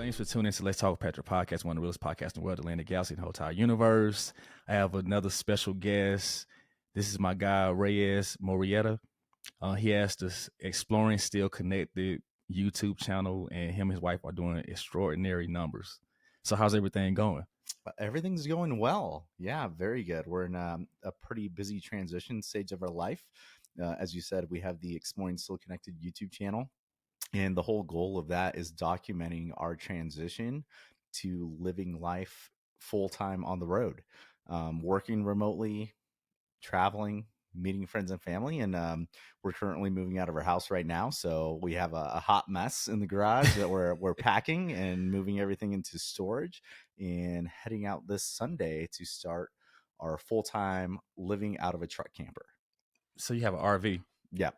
Thanks for tuning in to Let's Talk with Patrick podcast, one of the realest podcasts in the world, Atlantic Galaxy, and the whole entire universe. I have another special guest. This is my guy, Reyes Murrieta. He has this Exploring Still Connected YouTube channel, and him and his wife are doing extraordinary numbers. So how's everything going? Everything's going well. Yeah, very good. We're in a pretty busy transition stage of our life. As you said, we have the Exploring Still Connected YouTube channel. And the whole goal of that is documenting our transition to living life full time on the road, working remotely, traveling, meeting friends and family. And we're currently moving out of our house right now. So we have a hot mess in the garage that we're packing and moving everything into storage and heading out this Sunday to start our full time living out of a truck camper. So you have an RV. Yeah.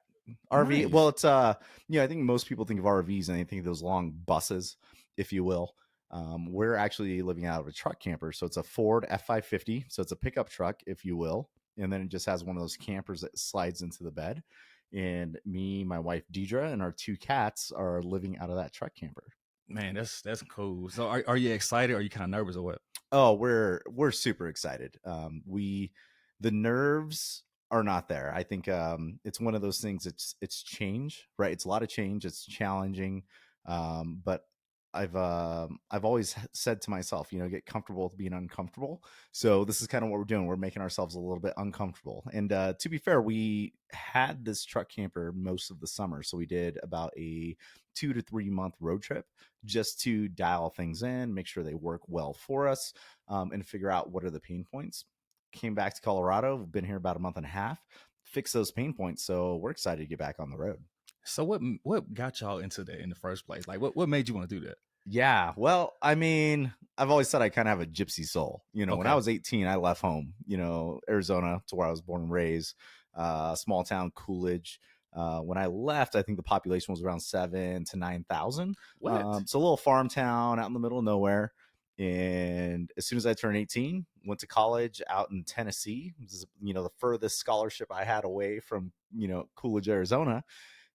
RV. Nice. Well, it's I think most people think of RVs and they think of those long buses, if you will. We're actually living out of a truck camper. So it's a Ford F550. So it's a pickup truck, if you will. And then it just has one of those campers that slides into the bed. And me, my wife Deidre, and our two cats are living out of that truck camper. Man, that's cool. So are you excited? Or are you kind of nervous or what? Oh, we're super excited. The nerves are not there. I think it's one of those things. It's change, right? It's a lot of change. It's challenging, but I've always said to myself, get comfortable with being uncomfortable. So this is kind of what we're doing. We're making ourselves a little bit uncomfortable. And to be fair, we had this truck camper most of the summer, so we did about a 2 to 3 month road trip just to dial things in, make sure they work well for us, and figure out what are the pain points. Came back to Colorado. We've been here about a month and a half. Fix those pain points. So we're excited to get back on the road. So what got y'all into that in the first place? Like what made you want to do that? Yeah. Well, I mean, I've always said I kind of have a gypsy soul. When I was 18, I left home, Arizona, to where I was born and raised, small town Coolidge. When I left, I think the population was around 7,000 to 9,000. What? So a little farm town out in the middle of nowhere. And as soon as I turned 18, went to college out in Tennessee. This is, the furthest scholarship I had away from, Coolidge, Arizona,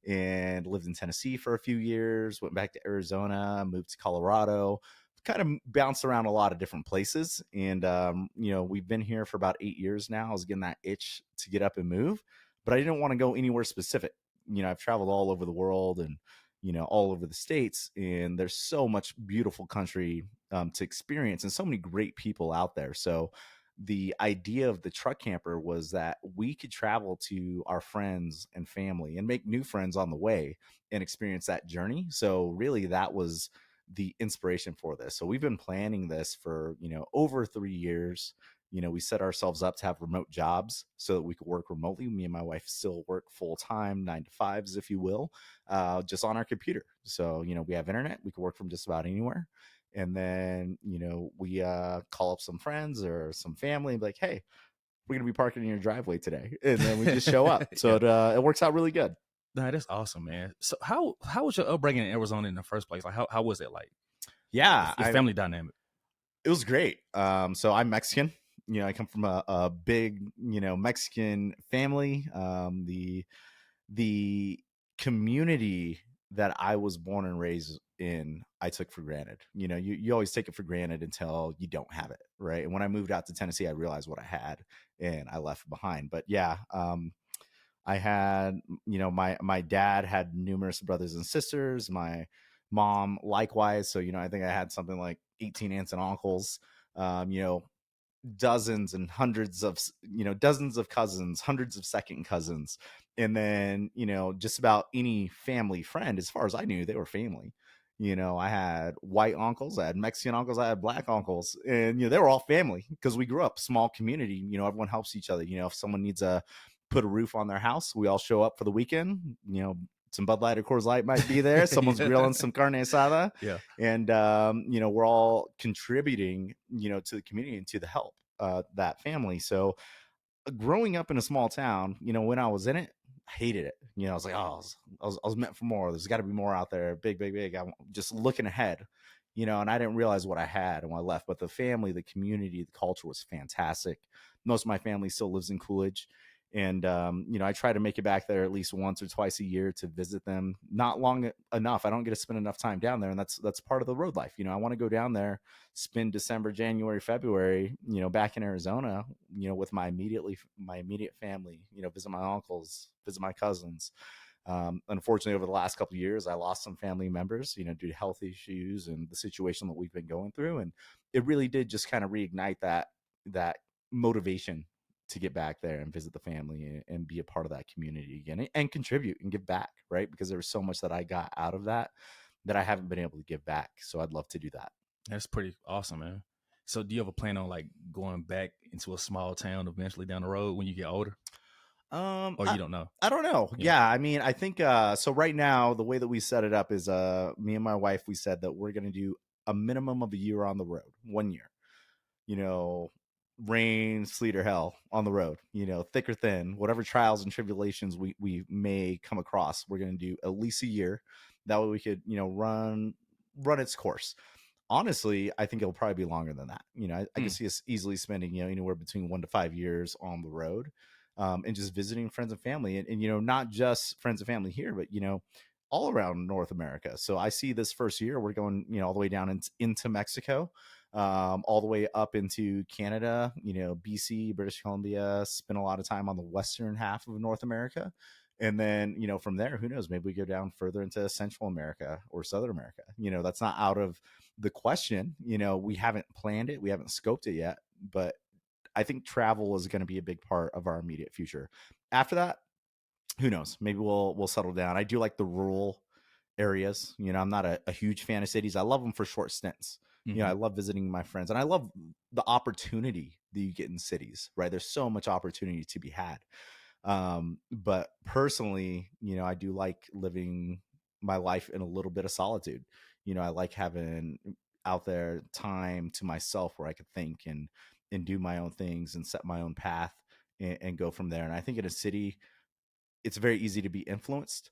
and lived in Tennessee for a few years, went back to Arizona, moved to Colorado, kind of bounced around a lot of different places. And, we've been here for about 8 years now. I was getting that itch to get up and move, but I didn't want to go anywhere specific. I've traveled all over the world and, all over the States, and there's so much beautiful country to experience and so many great people out there. So the idea of the truck camper was that we could travel to our friends and family and make new friends on the way and experience that journey. So really that was the inspiration for this. So we've been planning this for, over 3 years. We set ourselves up to have remote jobs so that we could work remotely. Me and my wife still work full time, 9 to 5s, if you will, just on our computer. So, we have internet. We can work from just about anywhere. And then, we call up some friends or some family and be like, hey, we're going to be parking in your driveway today. And then we just show up. So it works out really good. Nah, that's awesome, man. So how was your upbringing in Arizona in the first place? Like how was it like? Yeah. Your family dynamic. It was great. So I'm Mexican. I come from a big, Mexican family. The community that I was born and raised in, I took for granted. You always take it for granted until you don't have it, right? And when I moved out to Tennessee, I realized what I had and I left behind. But yeah, I had, my dad had numerous brothers and sisters. My mom likewise. So, I think I had something like 18 aunts and uncles. Dozens and hundreds of dozens of cousins, hundreds of second cousins, and then just about any family friend, as far as I knew, they were family. I had white uncles, I had Mexican uncles, I had black uncles, and they were all family because we grew up small community. Everyone helps each other. If someone needs to put a roof on their house, we all show up for the weekend. Some Bud Light or Coors Light might be there. Someone's grilling some carne asada. Yeah. And, we're all contributing, to the community and to the help, that family. So growing up in a small town, when I was in it, I hated it. I was like, oh, I was meant for more. There's got to be more out there. Big, big, big. I'm just looking ahead, and I didn't realize what I had when I left. But the family, the community, the culture was fantastic. Most of my family still lives in Coolidge. And I try to make it back there at least once or twice a year to visit them. Not long enough. I don't get to spend enough time down there, and that's part of the road life. I want to go down there, spend December, January, February, back in Arizona, with my immediate family. Visit my uncles, visit my cousins. Unfortunately, over the last couple of years, I lost some family members, due to health issues and the situation that we've been going through, and it really did just kind of reignite that motivation to get back there and visit the family and be a part of that community again and contribute and give back, right? Because there was so much that I got out of that I haven't been able to give back. So I'd love to do that. That's pretty awesome, man. So, do you ever plan on like going back into a small town eventually down the road when you get older, Um, or I, you don't know? I don't know. Yeah. Yeah, I mean, I think so right now the way that we set it up is me and my wife, we said that we're going to do a minimum of a year on the road, 1 year. You know, rain, sleet, or hell on the road, thick or thin, whatever trials and tribulations we may come across, we're going to do at least a year. That way we could, run its course. Honestly, I think it'll probably be longer than that. I could Hmm. see us easily spending, anywhere between 1 to 5 years on the road, and just visiting friends and family, and not just friends and family here, but all around North America. So I see this first year we're going, all the way down into Mexico, all the way up into Canada, BC, British Columbia. Spend a lot of time on the western half of North America, and then from there, who knows, maybe we go down further into Central America or Southern America. That's not out of the question. We haven't planned it, we haven't scoped it yet, but I think travel is going to be a big part of our immediate future. After that, who knows, maybe we'll settle down. I do like the rural areas. I'm not a huge fan of cities. I love them for short stints. Hmm. I love visiting my friends, and I love the opportunity that you get in cities, right? There's so much opportunity to be had. But personally, I do like living my life in a little bit of solitude. I like having out there time to myself where I could think and do my own things and set my own path and go from there. And I think in a city, it's very easy to be influenced,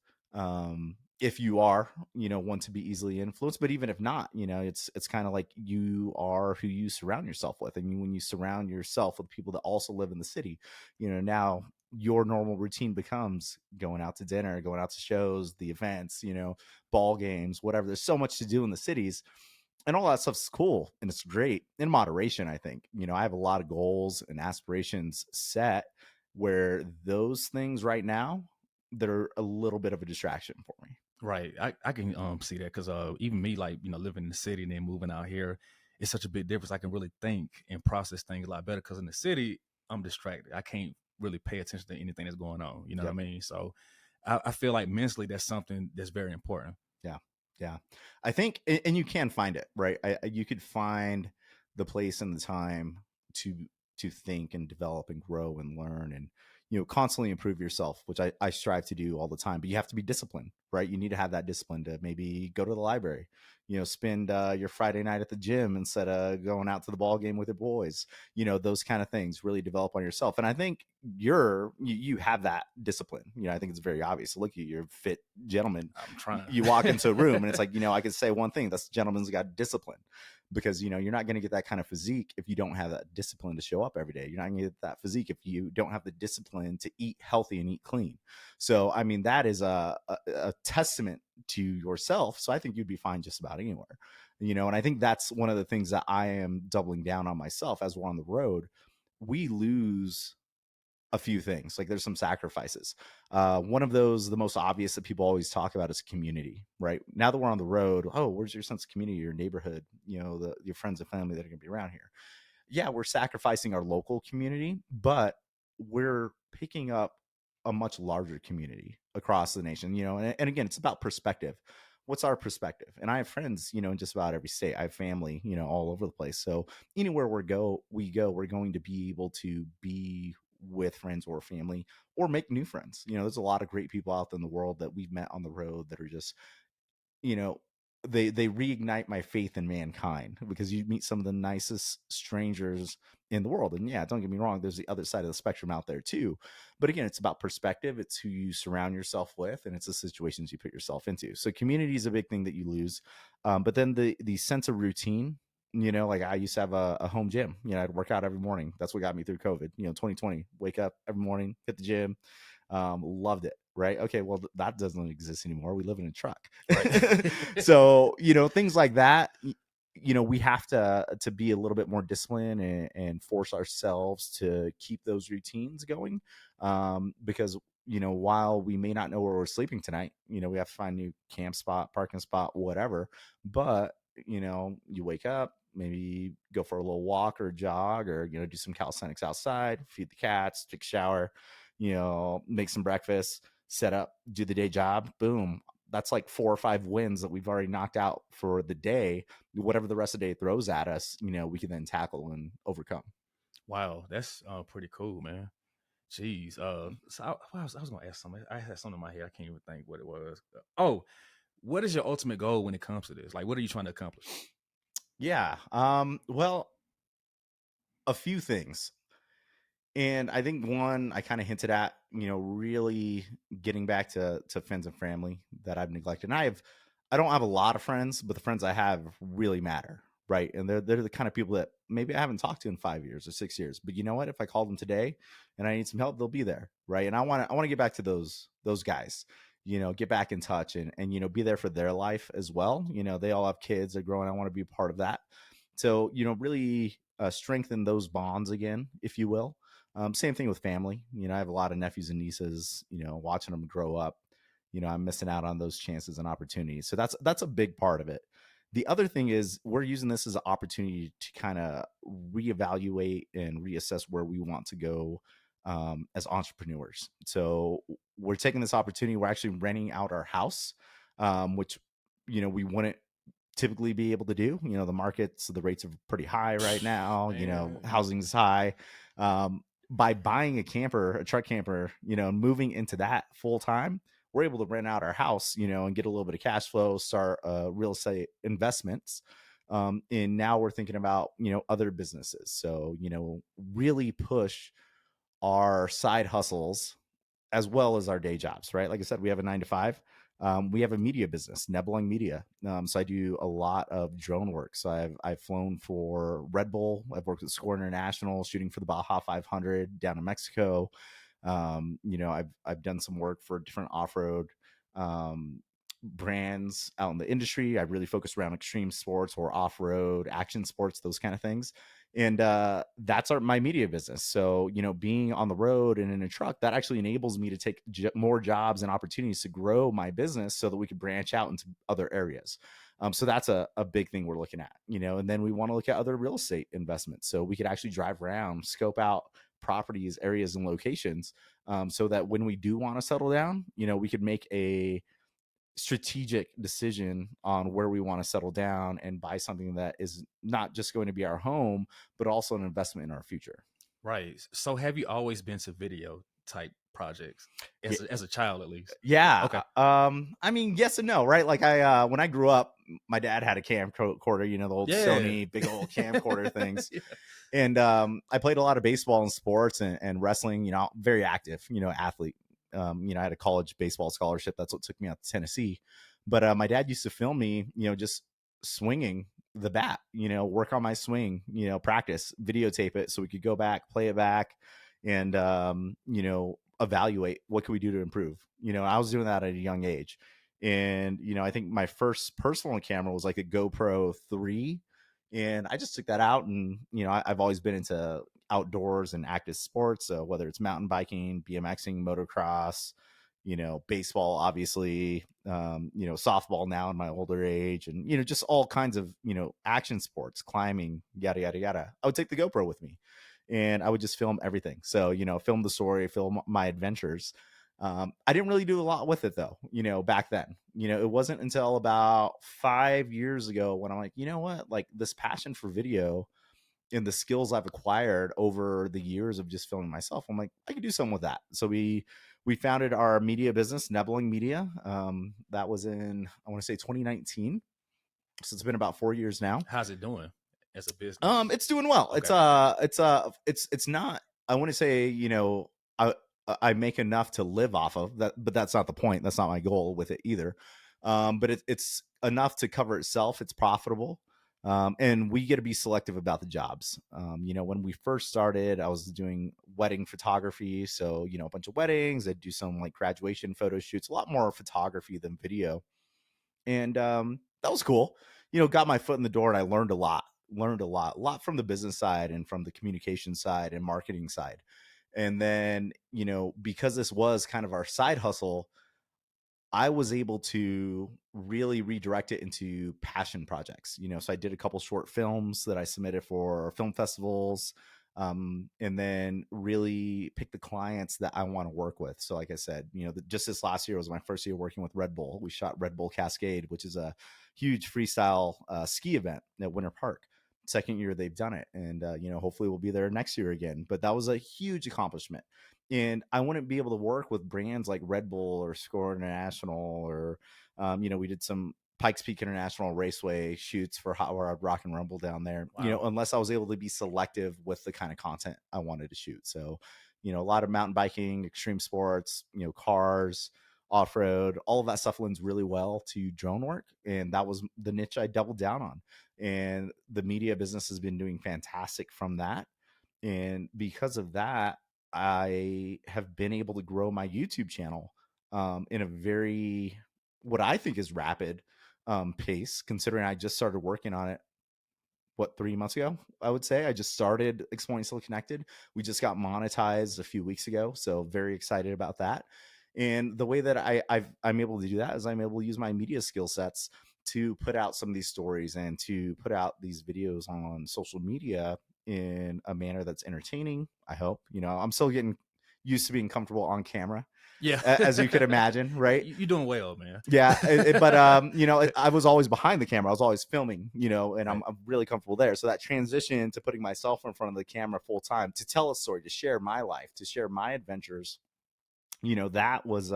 if you are, want to be easily influenced. But even if not, it's kind of like you are who you surround yourself with. And when you surround yourself with people that also live in the city, now your normal routine becomes going out to dinner, going out to shows, the events, ball games, whatever. There's so much to do in the cities, and all that stuff's cool and it's great in moderation. I think, I have a lot of goals and aspirations set where those things right now, they're a little bit of a distraction for me. Right. I can see that because even me, like, living in the city and then moving out here, it's such a big difference. I can really think and process things a lot better because in the city I'm distracted. I can't really pay attention to anything that's going on. You know what I Yep. mean? So I feel like mentally that's something that's very important. Yeah. Yeah. I think, and you can find it, right? You could find the place and the time to think and develop and grow and learn and constantly improve yourself, which I strive to do all the time. But you have to be disciplined, right? You need to have that discipline to maybe go to the library, spend your Friday night at the gym instead of going out to the ball game with your boys. Those kind of things really develop on yourself. And I think you have that discipline. I think it's very obvious. Look, you're a fit gentleman. I'm trying. You walk into a room and it's like, I could say one thing: that's gentleman's got discipline. Because you're not going to get that kind of physique if you don't have that discipline to show up every day. You're not going to get that physique if you don't have the discipline to eat healthy and eat clean. So I mean, that is a testament to yourself. So I think you'd be fine just about anywhere. And I think that's one of the things that I am doubling down on myself. As we're on the road, we lose a few things. Like, there's some sacrifices. One of those, the most obvious that people always talk about, is community. Right now that we're on the road, oh, where's your sense of community, your neighborhood, your friends and family that are going to be around here? Yeah, we're sacrificing our local community, but we're picking up a much larger community across the nation. And again, it's about perspective. What's our perspective? And I have friends, in just about every state. I have family, all over the place. So anywhere we're going to be able to be with friends or family, or make new friends. There's a lot of great people out in the world that we've met on the road that are just, you know they reignite my faith in mankind, because you meet some of the nicest strangers in the world. And yeah, don't get me wrong, there's the other side of the spectrum out there too. But again, it's about perspective. It's who you surround yourself with, and it's the situations you put yourself into. So community is a big thing that you lose. But then the sense of routine, Like I used to have a home gym. I'd work out every morning. That's what got me through COVID. 2020, wake up every morning, hit the gym. Loved it. Right. Okay. Well, that doesn't exist anymore. We live in a truck. Right. So, things like that, we have to be a little bit more disciplined and force ourselves to keep those routines going. Because, while we may not know where we're sleeping tonight, we have to find a new camp spot, parking spot, whatever. But, you wake up, maybe go for a little walk or jog, or, do some calisthenics outside, feed the cats, take a shower, make some breakfast, set up, do the day job. Boom. That's like 4 or 5 wins that we've already knocked out for the day. Whatever the rest of the day throws at us, we can then tackle and overcome. Wow, that's pretty cool, man. Jeez. So I was gonna ask something. I had something in my head. I can't even think what it was. Oh, what is your ultimate goal when it comes to this? Like, what are you trying to accomplish? Yeah. Well, a few things. And I think one I kind of hinted at, really getting back to friends and family that I've neglected. And I don't have a lot of friends, but the friends I have really matter, right? And they're the kind of people that maybe I haven't talked to in 5 years or 6 years. But you know what? If I call them today and I need some help, they'll be there, right? And I want to get back to those guys, get back in touch and be there for their life as well. They all have kids, they're growing. I want to be a part of that. So really strengthen those bonds again, if you will. Same thing with family. I have a lot of nephews and nieces. Watching them grow up. I'm missing out on those chances and opportunities. So that's a big part of it. The other thing is we're using this as an opportunity to kind of reevaluate and reassess where we want to go as entrepreneurs. So we're taking this opportunity. We're actually renting out our house, which we wouldn't typically be able to do. The rates are pretty high right now. Man. Housing's high. By buying a truck camper, moving into that full time, we're able to rent out our house, and get a little bit of cash flow, start real estate investments. And now we're thinking about, other businesses. So, really push our side hustles as well as our day jobs, right? Like I said, we have a 9 to 5. We have a media business, Nebbling Media. So I do a lot of drone work. So I've flown for Red Bull. I've worked with Score International, shooting for the Baja 500 down in Mexico. I've done some work for different off road brands out in the industry. I really focus around extreme sports or off road action sports, those kind of things. And that's my media business. So being on the road and in a truck, that actually enables me to take more jobs and opportunities to grow my business so that we could branch out into other areas. So that's a big thing we're looking at. And then we want to look at other real estate investments, so we could actually drive around, scope out properties, areas, and locations, so that when we do want to settle down, we could make a strategic decision on where we want to settle down and buy something that is not just going to be our home, but also an investment in our future. Right. So have you always been to video type projects Yeah. as a child at least? Okay. Yeah. I mean, yes and no, right? Like when I grew up, my dad had a camcorder, the old Yeah. Sony big old camcorder things. Yeah. And I played a lot of baseball and sports and wrestling, very active, athlete. I had a college baseball scholarship. That's what took me out to Tennessee. But my dad used to film me, just swinging the bat, work on my swing, practice, videotape it so we could go back, play it back, and, evaluate what can we do to improve. I was doing that at a young age. And, I think my first personal camera was like a GoPro 3. And I just took that out and, I've always been into outdoors and active sports. So whether it's mountain biking, BMXing, motocross, baseball, obviously, softball now in my older age, and, just all kinds of, action sports, climbing, yada, yada, yada. I would take the GoPro with me and I would just film everything. So, film the story, film my adventures. I didn't really do a lot with it though, back then. It wasn't until about 5 years ago when I'm like, you know what, like this passion for video and the skills I've acquired over the years of just filming myself, I'm like, I could do something with that. So we founded our media business, Nebbling Media. That was in, I want to say 2019. So it's been about 4 years now. How's it doing as a business? It's doing well. Okay. It's not, I want to say, I I make enough to live off of that, but that's not the point. That's not my goal with it either. But it's enough to cover itself. It's profitable. And we get to be selective about the jobs. When we first started, I was doing wedding photography. So, a bunch of weddings. I'd do some like graduation photo shoots, a lot more photography than video. And that was cool. Got my foot in the door and I learned a lot. A lot from the business side and from the communication side and marketing side. And then, because this was kind of our side hustle, I was able to really redirect it into passion projects. So I did a couple short films that I submitted for film festivals, and then really pick the clients that I want to work with. So, like I said, just this last year was my first year working with Red Bull. We shot Red Bull Cascade, which is a huge freestyle ski event at Winter Park. Second year they've done it, and hopefully we'll be there next year again. But that was a huge accomplishment, and I wouldn't be able to work with brands like Red Bull or Score International or we did some Pikes Peak International Raceway shoots for Hot Rod Rock and Rumble down there, Wow. unless I was able to be selective with the kind of content I wanted to shoot. So, a lot of mountain biking, extreme sports, cars, off road, all of that stuff lends really well to drone work. And that was the niche I doubled down on. And the media business has been doing fantastic from that. And because of that, I have been able to grow my YouTube channel in a very, what I think is rapid pace, considering I just started working on it, 3 months ago. I would say I just started exploring Still Connected. We just got monetized a few weeks ago, so very excited about that. And the way that I'm able to do that is I'm able to use my media skill sets to put out some of these stories and to put out these videos on social media in a manner that's entertaining. I hope. I'm still getting used to being comfortable on camera, Yeah. as you could imagine, right? You're doing well, man. Yeah, but I was always behind the camera. I was always filming, and Right. I'm really comfortable there. So that transition to putting myself in front of the camera full time to tell a story, to share my life, to share my adventures, that was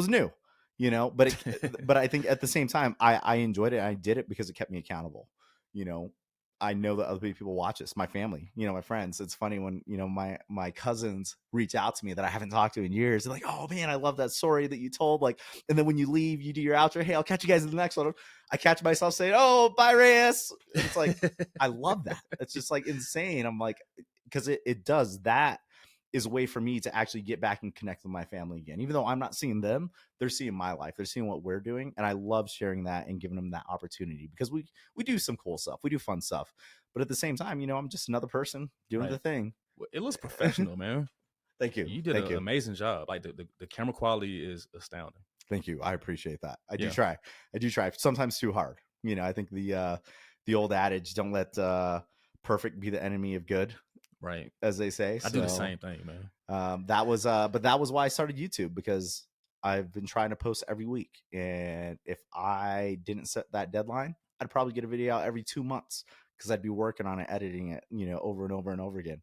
new, but but I think at the same time I enjoyed it. I did it because it kept me accountable. you know I know that other people watch this, my family, my friends. It's funny when my cousins reach out to me that I haven't talked to in years. They're like, oh man, I love that story that you told, like, and then when you leave you do your outro, hey, I'll catch you guys in the next one. I catch myself saying, oh, bye Reyes. And it's like, I love that. It's just like insane. I'm like, because it does that is a way for me to actually get back and connect with my family again. Even though I'm not seeing them, they're seeing my life. They're seeing what we're doing. And I love sharing that and giving them that opportunity, because we do some cool stuff. We do fun stuff. But at the same time, I'm just another person doing Right. the thing. Well, it looks professional, man. Thank you. You did Thank an you. amazing job. Like the camera quality is astounding. Thank you. I appreciate that. I do Yeah. try. I do try. Sometimes too hard. I think the old adage, don't let perfect be the enemy of good, Right. as they say. I do the So same thing, man. but that was why I started YouTube, because I've been trying to post every week. And if I didn't set that deadline, I'd probably get a video out every 2 months, because I'd be working on it, editing it, over and over and over again.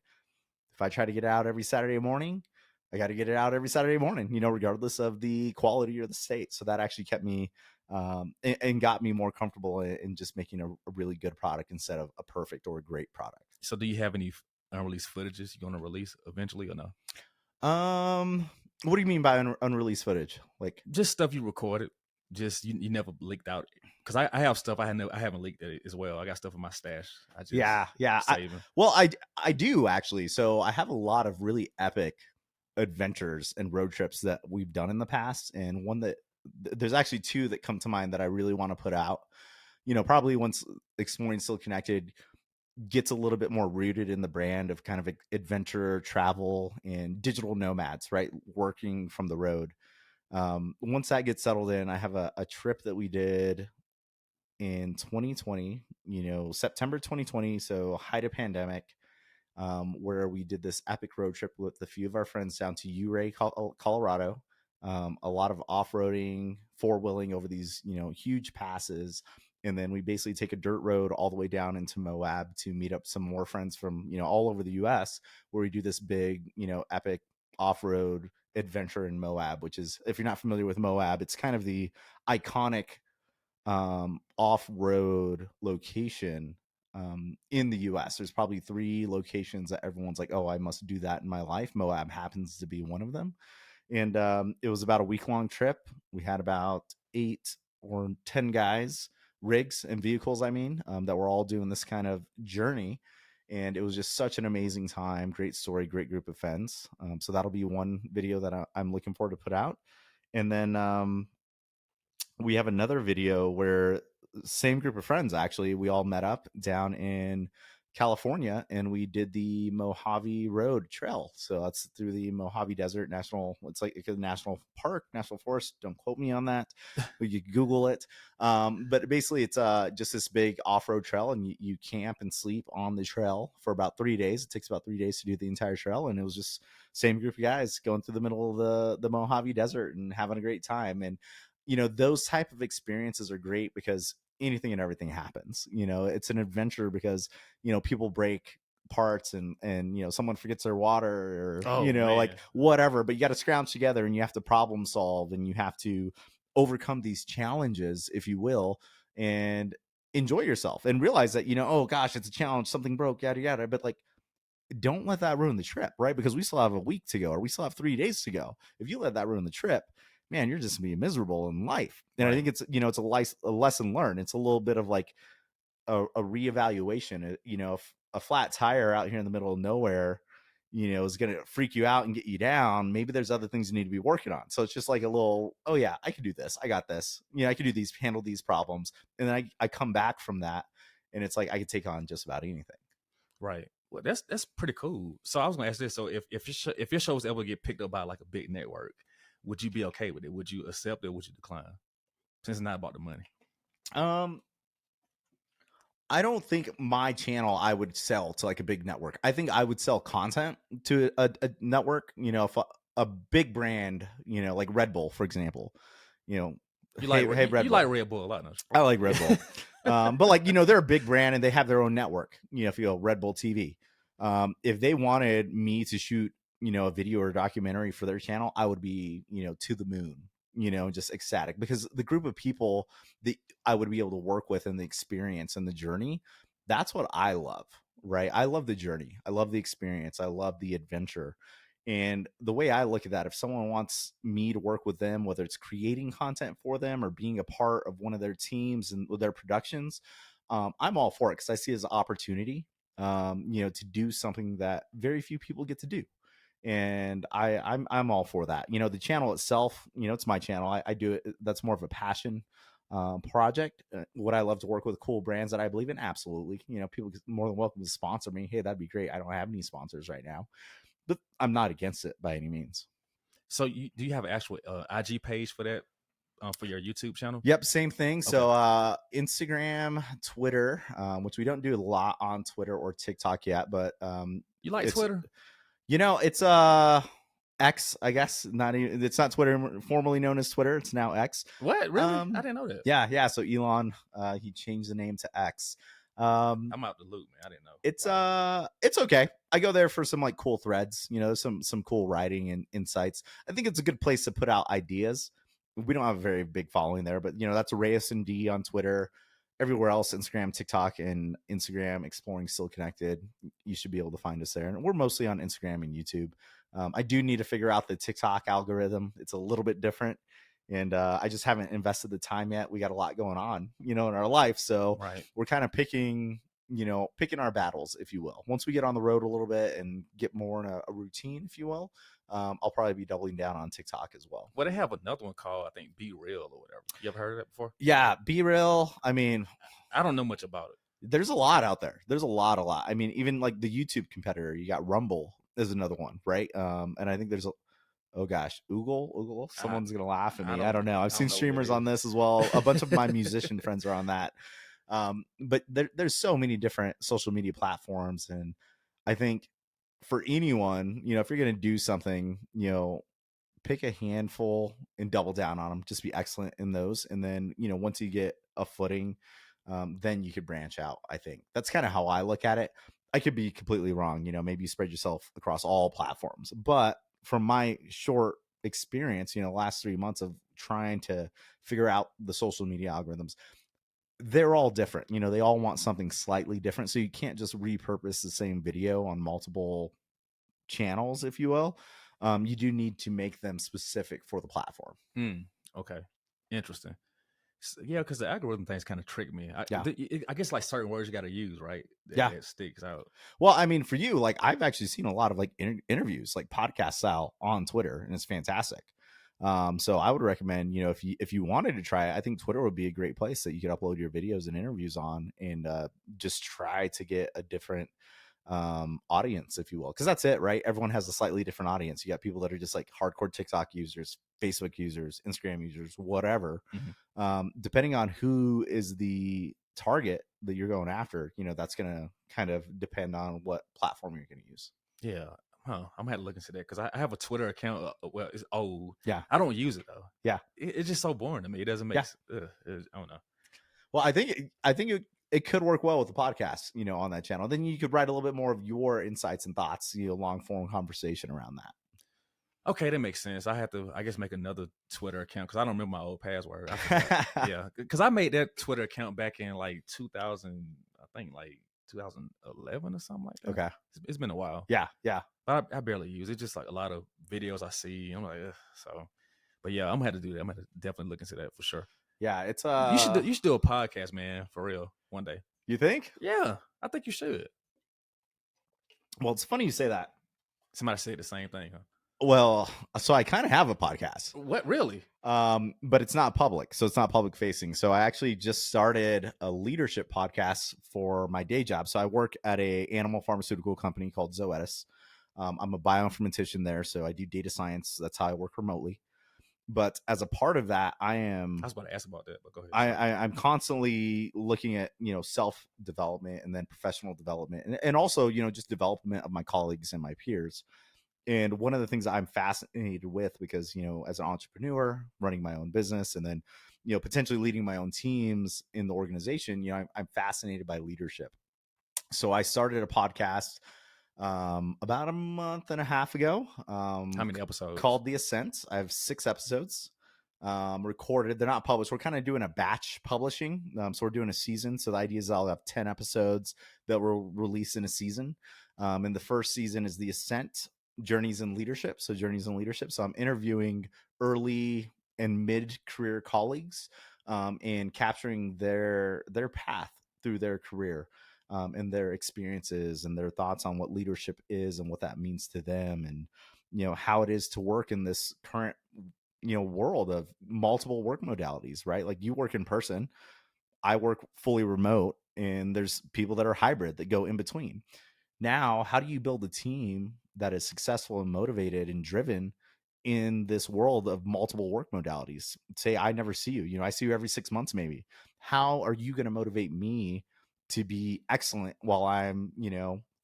If I try to get it out every Saturday morning, I got to get it out every Saturday morning, regardless of the quality or the state. So that actually kept me and got me more comfortable in just making a really good product instead of a perfect or a great product. So do you have any unreleased footages you're gonna release eventually or no? What do you mean by unreleased footage? Like, Just stuff you recorded. Just you never leaked out. Because I have stuff I haven't leaked it as well. I got stuff in my stash. I just yeah. saving. Well, I do actually. So I have a lot of really epic adventures and road trips that we've done in the past, and one that there's actually two that come to mind that I really want to put out. Probably once Exploring Still Connected gets a little bit more rooted in the brand of kind of adventure, travel, and digital nomads, right? Working from the road. Once that gets settled in, I have a trip that we did in 2020, September 2020, so height of pandemic, where we did this epic road trip with a few of our friends down to Uray, Colorado. A lot of off-roading, four-wheeling over these, huge passes. And then we basically take a dirt road all the way down into Moab to meet up some more friends from, all over the US, where we do this big, epic off-road adventure in Moab, which is, if you're not familiar with Moab, it's kind of the iconic off-road location in the US. There's probably three locations that everyone's like, oh, I must do that in my life. Moab happens to be one of them. And it was about a week-long trip. We had about 8 or 10 guys rigs and vehicles, I mean, that were all doing this kind of journey. And it was just such an amazing time. Great story, great group of friends. So that'll be one video that I'm looking forward to put out. And then we have another video where same group of friends, actually, we all met up down in California and we did the Mojave Road Trail. So that's through the Mojave Desert National. It's like a national park, national forest. Don't quote me on that. But you can Google it. But basically, it's just this big off-road trail, and you camp and sleep on the trail for about 3 days. It takes about 3 days to do the entire trail, and it was just same group of guys going through the middle of the Mojave Desert and having a great time. And those type of experiences are great because anything and everything happens. It's an adventure because people break parts, and someone forgets their water, or Oh man. like whatever, but you got to scrounge together and you have to problem solve and you have to overcome these challenges, if you will, and enjoy yourself and realize that oh gosh, it's a challenge, something broke, yada yada, but like don't let that ruin the trip, right? Because we still have a week to go, or we still have 3 days to go. If you let that ruin the trip, man, you're just gonna be miserable in life. And I Right. think it's a lesson learned. It's a little bit of like a reevaluation. If a flat tire out here in the middle of nowhere, is gonna freak you out and get you down, maybe there's other things you need to be working on. So it's just like a little, oh yeah, I can do this. I got this. I can do these, handle these problems, and then I come back from that, and it's like I can take on just about anything. Right. Well, that's pretty cool. So I was gonna ask this. So if your shows ever get picked up by like a big network, would you be okay with it? Would you accept it? Would you decline? Since it's not about the money. Um, I don't think my channel I would sell to like a big network. I think I would sell content to a network. If a big brand, like Red Bull, for example, you know, hey Red You like Bull, Red Bull a lot, don't I like Red Bull. But like, they're a big brand and they have their own network, if you go Red Bull TV. If they wanted me to shoot, a video or a documentary for their channel, I would be, to the moon, just ecstatic, because the group of people that I would be able to work with and the experience and the journey, that's what I love, right? I love the journey. I love the experience. I love the adventure. And the way I look at that, if someone wants me to work with them, whether it's creating content for them or being a part of one of their teams and with their productions, I'm all for it because I see it as an opportunity, to do something that very few people get to do. And I'm all for that. The channel itself, it's my channel. I do it. That's more of a passion project. Would I love to work with cool brands that I believe in? Absolutely. People more than welcome to sponsor me. Hey, that'd be great. I don't have any sponsors right now, but I'm not against it by any means. So do you have an actual IG page for that for your YouTube channel? Yep, same thing. Okay. So Instagram, Twitter, which we don't do a lot on Twitter or TikTok yet, but You like it's Twitter? it's X, I guess. Not even, it's not Twitter, formerly known as Twitter. It's now X. What? Really? I didn't know that. Yeah. So Elon, he changed the name to X. Um, I'm out the loop, man. I didn't know. it's Wow. it's okay. I go there for some like cool threads, some cool writing and insights. I think it's a good place to put out ideas. We don't have a very big following there, but that's Reyes and D on Twitter. Everywhere else, Instagram, TikTok, and Instagram, Exploring Still Connected. You should be able to find us there. And we're mostly on Instagram and YouTube. I do need to figure out the TikTok algorithm. It's a little bit different. And I just haven't invested the time yet. We got a lot going on, in our life. So Right. we're kind of picking our battles, if you will. Once we get on the road a little bit and get more in a routine, if you will, I'll probably be doubling down on TikTok as well. Well, they have another one called, I think, Be Real or whatever. You ever heard of that before? Yeah, Be Real. I mean, I don't know much about it. there's a lot out there. There's a lot. I mean, even like the YouTube competitor, you got Rumble is another one, right? And I think there's oh gosh, Oogle. Someone's gonna laugh at me. I don't know. I've I seen don't know what it streamers on is. this as well. A bunch of my musician friends are on that. But there's so many different social media platforms, and I think for anyone, if you're gonna do something, pick a handful and double down on them. Just be excellent in those, and then once you get a footing, then you could branch out. I think that's kind of how I look at it. I could be completely wrong. Maybe you spread yourself across all platforms, but from my short experience, last 3 months of trying to figure out the social media algorithms, they're all different. They all want something slightly different. So you can't just repurpose the same video on multiple channels, if you will. You do need to make them specific for the platform. Okay. Interesting. Yeah, because the algorithm things kind of trick me. Yeah. I guess like certain words you got to use, right? Yeah. That sticks out. Well, I mean, for you, like I've actually seen a lot of like interviews, like podcast style on Twitter, and it's fantastic. So I would recommend, if you wanted to try it, I think Twitter would be a great place that you could upload your videos and interviews on, and just try to get a different audience, if you will, because that's it, right? Everyone has a slightly different audience. You got people that are just like hardcore TikTok users, Facebook users, Instagram users, whatever. Mhm. Depending on who is the target that you're going after, that's going to kind of depend on what platform you're going to use. Yeah. Huh. I'm gonna have to look into that because I have a Twitter account. Well, it's old. Yeah. I don't use it though. Yeah. It's just so boring to me. It doesn't make. Yeah. I don't know. Well, I think it could work well with the podcast, on that channel. Then you could write a little bit more of your insights and thoughts, long form conversation around that. Okay, that makes sense. I have to, I guess, make another Twitter account because I don't remember my old password. Yeah, because I made that Twitter account back in like 2000, I think like 2011 or something like that. Okay. It's been a while. Yeah. Yeah. But I barely use it. Just like a lot of videos I see. I'm like, ugh, so. But yeah, I'm gonna have to do that. I'm gonna definitely look into that for sure. Yeah. It's You should do a podcast, man, for real, one day. you think? Yeah, I think you should. Well, it's funny you say that. Somebody said the same thing, huh? Well, so I kind of have a podcast. What really? But it's not public, so it's not public facing. So I actually just started a leadership podcast for my day job. So I work at a animal pharmaceutical company called Zoetis. I'm a bioinformatician there, so I do data science. That's how I work remotely. But as a part of that, I was about to ask about that, but go ahead. I'm constantly looking at self development and then professional development, and also just development of my colleagues and my peers. And one of the things I'm fascinated with, because as an entrepreneur running my own business, and then potentially leading my own teams in the organization, I'm fascinated by leadership. So I started a podcast about a month and a half ago. How many episodes? Called The Ascent. I have 6 episodes recorded. They're not published. We're kind of doing a batch publishing. So we're doing a season. So the idea is I'll have 10 episodes that will release in a season. And the first season is The Ascent, Journeys in Leadership. So I'm interviewing early and mid-career colleagues, and capturing their path through their career, and their experiences and their thoughts on what leadership is and what that means to them, and how it is to work in this current world of multiple work modalities, right? Like you work in person, I work fully remote, and there's people that are hybrid that go in between. Now, how do you build a team that is successful and motivated and driven in this world of multiple work modalities? Say I never see you, I see you every 6 months maybe. How are you going to motivate me to be excellent while I'm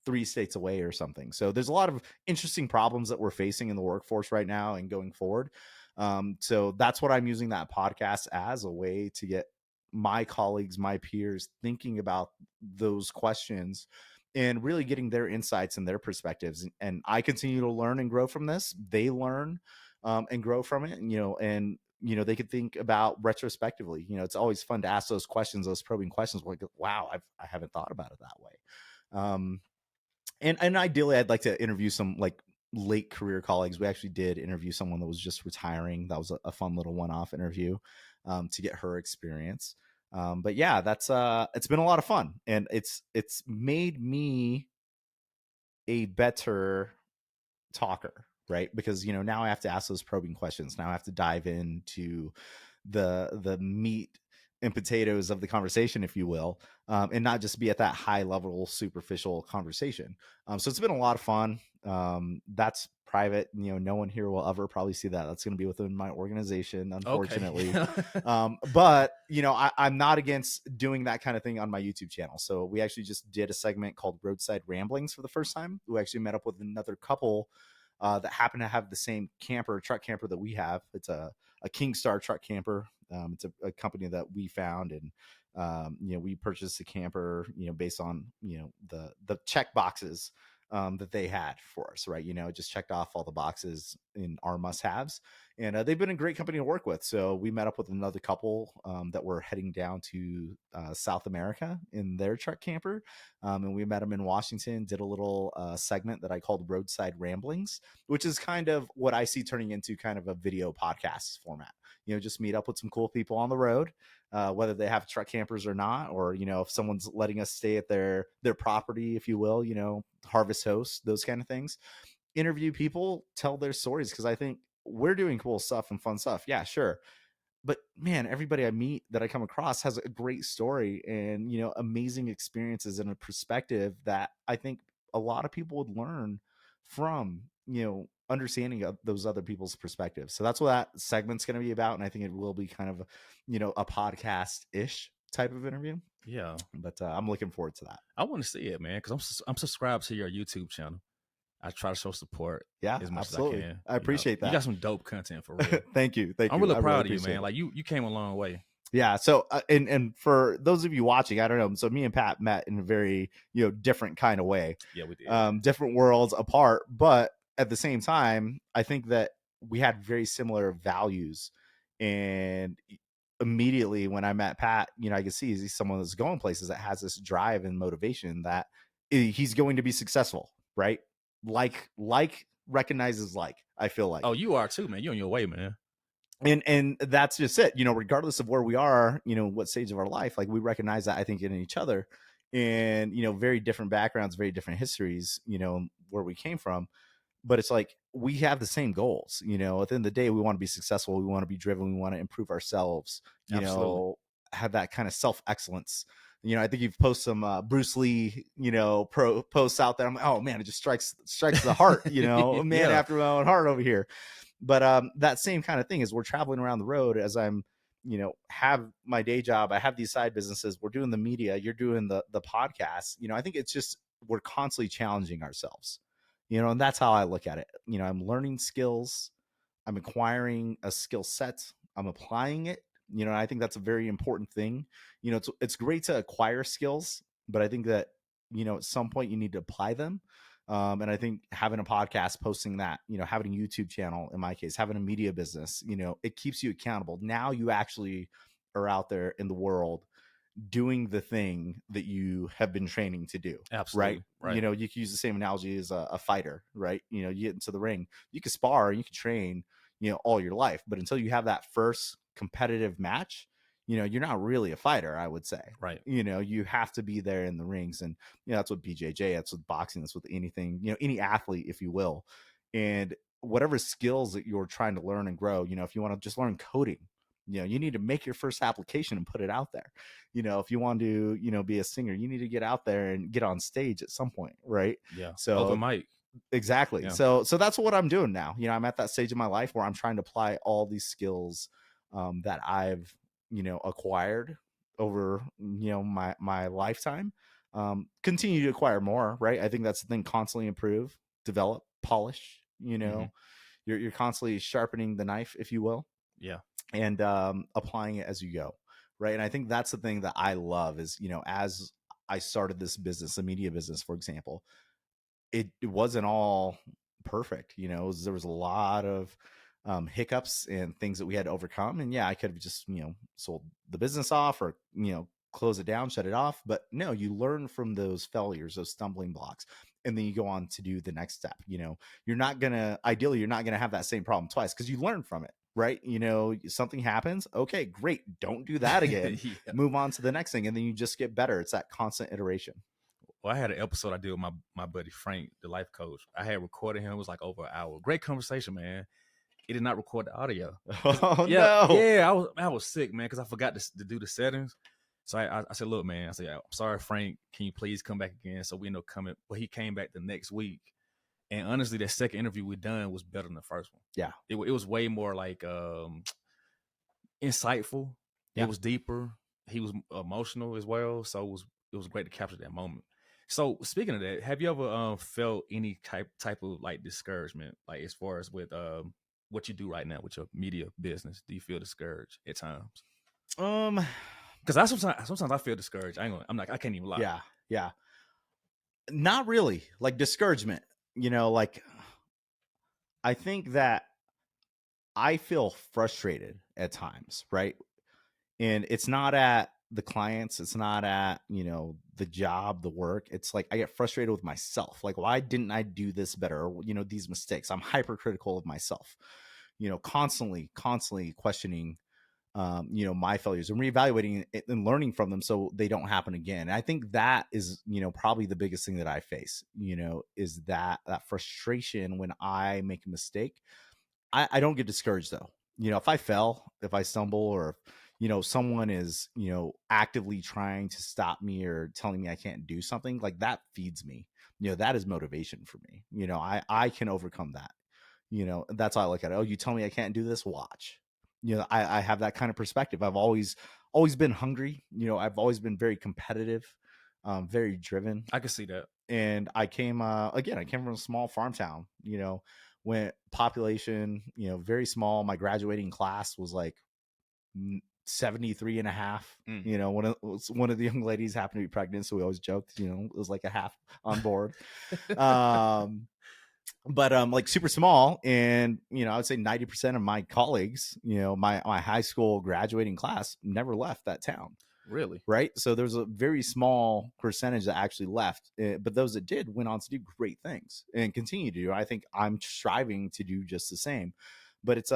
3 states away or something? So there's a lot of interesting problems that we're facing in the workforce right now and going forward. So that's what I'm using that podcast as a way to get my colleagues, my peers thinking about those questions and really getting their insights and their perspectives. And I continue to learn and grow from this. They learn and grow from it, and they could think about retrospectively. It's always fun to ask those questions, those probing questions. Like, wow, I haven't thought about it that way. And ideally, I'd like to interview some like late career colleagues. We actually did interview someone that was just retiring. That was a fun little one-off interview, to get her experience. But yeah, that's it's been a lot of fun, and it's made me a better talker, right? Because now I have to ask those probing questions. Now I have to dive into the meat and potatoes of the conversation, if you will, and not just be at that high level superficial conversation. So it's been a lot of fun. That's private. No one here will ever probably see that. That's going to be within my organization, unfortunately. Okay. But I'm not against doing that kind of thing on my YouTube channel. So we actually just did a segment called Roadside Ramblings for the first time. We actually met up with another couple that happen to have the same truck camper that we have. It's a Kingstar truck camper. It's a company that we found, and we purchased a camper, based on the check boxes that they had for us, right? Just checked off all the boxes in our must-haves, and they've been a great company to work with. So we met up with another couple that were heading down to South America in their truck camper, and we met them in Washington. Did a little segment that I called Roadside Ramblings, which is kind of what I see turning into kind of a video podcast format. just meet up with some cool people on the road, whether they have truck campers or not, or if someone's letting us stay at their property, if you will, harvest host, those kind of things. Interview people, tell their stories, because I think we're doing cool stuff and fun stuff. Yeah, sure. But man, everybody I meet that I come across has a great story and amazing experiences and a perspective that I think a lot of people would learn from understanding of those other people's perspectives. So that's what that segment's going to be about, and I think it will be kind of a podcast ish type of interview. Yeah, but I'm looking forward to that. I want to see it, man, because I'm subscribed to your YouTube channel. I try to show support Yeah, as much as I absolutely. can. I appreciate You that. got some dope content for real. Thank you. I'm I really really proud of you, appreciate man. it. Like you came a long way. Yeah. So, and for those of you watching, I don't know. So me and Pat met in a very, different kind of way. Yeah, we did. Different worlds apart, but at the same time, I think that we had very similar values. And immediately when I met Pat, I could see he's someone that's going places, that has this drive and motivation that he's going to be successful, right? Like recognizes like, I feel like. Oh, you are too, man. You're on your way, man. And that's just it, regardless of where we are, what stage of our life, like we recognize that, I think, in each other, and very different backgrounds, very different histories, where we came from. But it's like we have the same goals. At the end of the day, we want to be successful, we want to be driven, we want to improve ourselves, Absolutely. have that kind of self-excellence. I think you've posted some Bruce Lee, posts out there. I'm like, oh man, it just strikes the heart, man Yeah, after my own heart over here. But that same kind of thing is, we're traveling around the road as I'm, have my day job, I have these side businesses, we're doing the media, you're doing the podcast. I think it's just, we're constantly challenging ourselves, and that's how I look at it. I'm learning skills, I'm acquiring a skill set, I'm applying it. I think that's a very important thing. It's great to acquire skills, but I think that at some point you need to apply them. And I think having a podcast, posting that, having a YouTube channel, in my case, having a media business, it keeps you accountable. Now you actually are out there in the world doing the thing that you have been training to do. Right. absolutely. Right. You can use the same analogy as a fighter, right? You get into the ring, you can spar, you can train, all your life, but until you have that first competitive match, you're not really a fighter, I would say. Right. You have to be there in the rings. And that's what BJJ, that's with boxing, that's with anything, any athlete, if you will. And whatever skills that you're trying to learn and grow, if you want to just learn coding, you need to make your first application and put it out there. If you want to be a singer, you need to get out there and get on stage at some point, right? Yeah. So Open mic. exactly. Yeah. So that's what I'm doing now. I'm at that stage of my life where I'm trying to apply all these skills that I've acquired over my lifetime. Continue to acquire more, right? I think that's the thing. Constantly improve, develop, polish. Mhm. You're constantly sharpening the knife, if you will, Yeah. and applying it as you go, right? And I think that's the thing that I love is, as I started this business, a media business, for example, it wasn't all perfect. There was a lot of hiccups and things that we had to overcome. And yeah, I could have just, sold the business off, or, close it down, shut it off. But no, you learn from those failures, those stumbling blocks, and then you go on to do the next step. Ideally, you're not going to have that same problem twice, because you learn from it, right? Something happens. Okay, great. Don't do that again. Yeah. Move on to the next thing. And then you just get better. It's that constant iteration. Well, I had an episode I did with my buddy Frank, the life coach. I had recorded him. It was like over an hour. Great conversation, man. It did not record the audio. Oh Yeah, no. yeah. I was sick, man, because I forgot to do the settings. So I said, look, man. I said, I'm sorry, Frank. Can you please come back again? So we end up coming. But he came back the next week. And honestly, that second interview we done was better than the first one. Yeah. It was way more like insightful. Yeah. It was deeper. He was emotional as well. So it was great to capture that moment. So speaking of that, have you ever felt any type of like discouragement, like as far as with what you do right now with your media business? Do you feel discouraged at times? Because sometimes I feel discouraged. I can't even lie. Yeah. Not really. Like discouragement, like I think that I feel frustrated at times, right? And it's not at the clients, it's not at, the job, the work. It's like I get frustrated with myself. Like, why didn't I do this better? Or, these mistakes. I'm hypercritical of myself, constantly questioning, my failures and reevaluating it and learning from them so they don't happen again. And I think that is, probably the biggest thing that I face, is that frustration when I make a mistake. I don't get discouraged though. If I fell, if I stumble, or if, someone is, actively trying to stop me or telling me I can't do something, like that feeds me. That is motivation for me. I can overcome that. That's how I look at it. Oh, you tell me I can't do this, watch. I have that kind of perspective. I've always been hungry. I've always been very competitive, very driven. I can see that. And I came I came from a small farm town, when population, very small. My graduating class was like 73 and a half. Mm. One of the young ladies happened to be pregnant, so we always joked, it was like a half on board. um but like super small. And I would say 90% of my colleagues, my high school graduating class never left that town. Really? Right. So there's a very small percentage that actually left, but those that did went on to do great things and continue to do. I think I'm striving to do just the same. But it's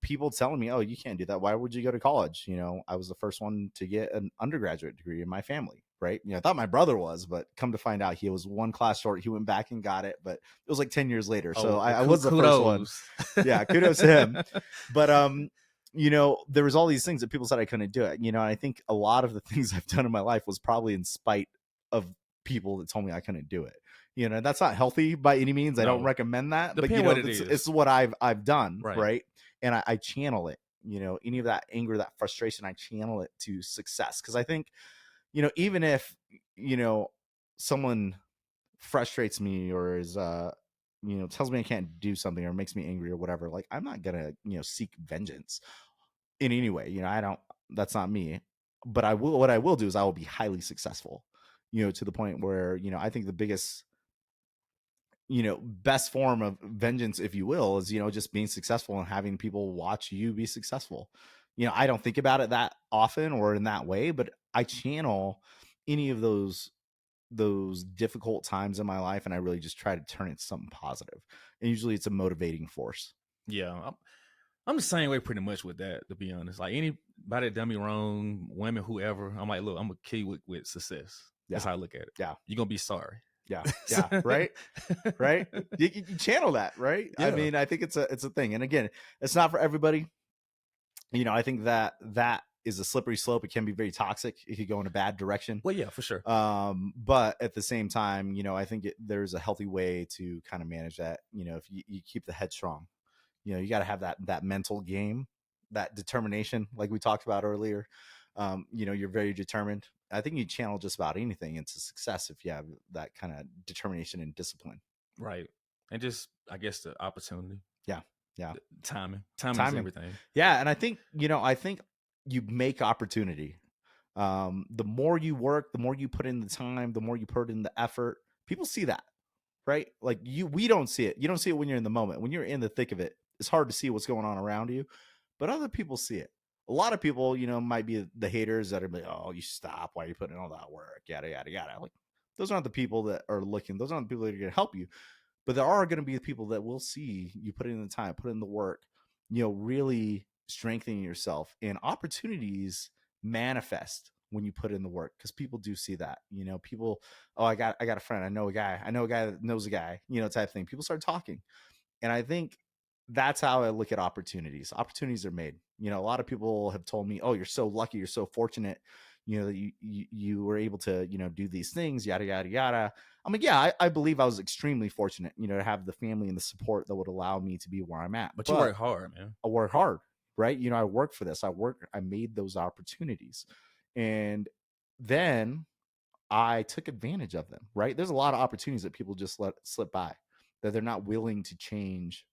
people telling me, oh, you can't do that, why would you go to college? I was the first one to get an undergraduate degree in my family. Right. I thought my brother was, but come to find out he was one class short. He went back and got it, but it was like 10 years later. So I was the first one. Yeah, kudos to him. But there was all these things that people said I couldn't do it. I think a lot of the things I've done in my life was probably in spite of people that told me I couldn't do it. That's not healthy by any means. I don't recommend that. Depends but what it is. It's what I've done, Right. right? And I channel it. Any of that anger, that frustration, I channel it to success. Because I think, even if someone frustrates me or is tells me I can't do something or makes me angry or whatever, like I'm not gonna seek vengeance in any way. I don't. That's not me. But I will. What I will do is I will be highly successful. To the point where I think the biggest best form of vengeance, if you will, is just being successful and having people watch you be successful. I don't think about it that often or in that way, but I channel any of those difficult times in my life, and I really just try to turn it into something positive. And usually it's a motivating force. Yeah, I'm the same way pretty much with that, to be honest. Like anybody done me wrong, women, whoever, I'm like, look, I'm gonna kill you with success. Yeah. That's how I look at it. Yeah. You're gonna be sorry. Yeah. Yeah. Right. Right. You channel that, right? Yeah. I mean, I think it's a thing. And again, it's not for everybody. I think that is a slippery slope. It can be very toxic. It could go in a bad direction. Well, yeah, for sure. But at the same time, I think there's a healthy way to kind of manage that. If you keep the head strong, you got to have that mental game, that determination, like we talked about earlier. You're very determined. I think you channel just about anything into success if you have that kind of determination and discipline. Right. And just, I guess, the opportunity. Yeah. Yeah. Timing is everything. Yeah. And I think you make opportunity. The more you work, the more you put in the time, the more you put in the effort, people see that, right? Like we don't see it. You don't see it when you're in the moment. When you're in the thick of it, it's hard to see what's going on around you, but other people see it. A lot of people, might be the haters that are like, oh, you stop. Why are you putting in all that work? Yada, yada, yada. Like, those aren't the people that are looking. Those aren't the people that are going to help you. But there are going to be people that will see you put in the time, put in the work, really strengthening yourself, and opportunities manifest when you put in the work, because people do see that. People, oh, I got a friend, I know a guy that knows a guy, type thing. People start talking. And I think that's how I look at opportunities. Opportunities are made. A lot of people have told me, oh, you're so lucky, you're so fortunate, that you were able to, do these things, yada, yada, yada. I'm like, yeah, I believe I was extremely fortunate, to have the family and the support that would allow me to be where I'm at. But you work hard, man. I work hard, right? I work for this. I made those opportunities. And then I took advantage of them, right? There's a lot of opportunities that people just let slip by, that they're not willing to change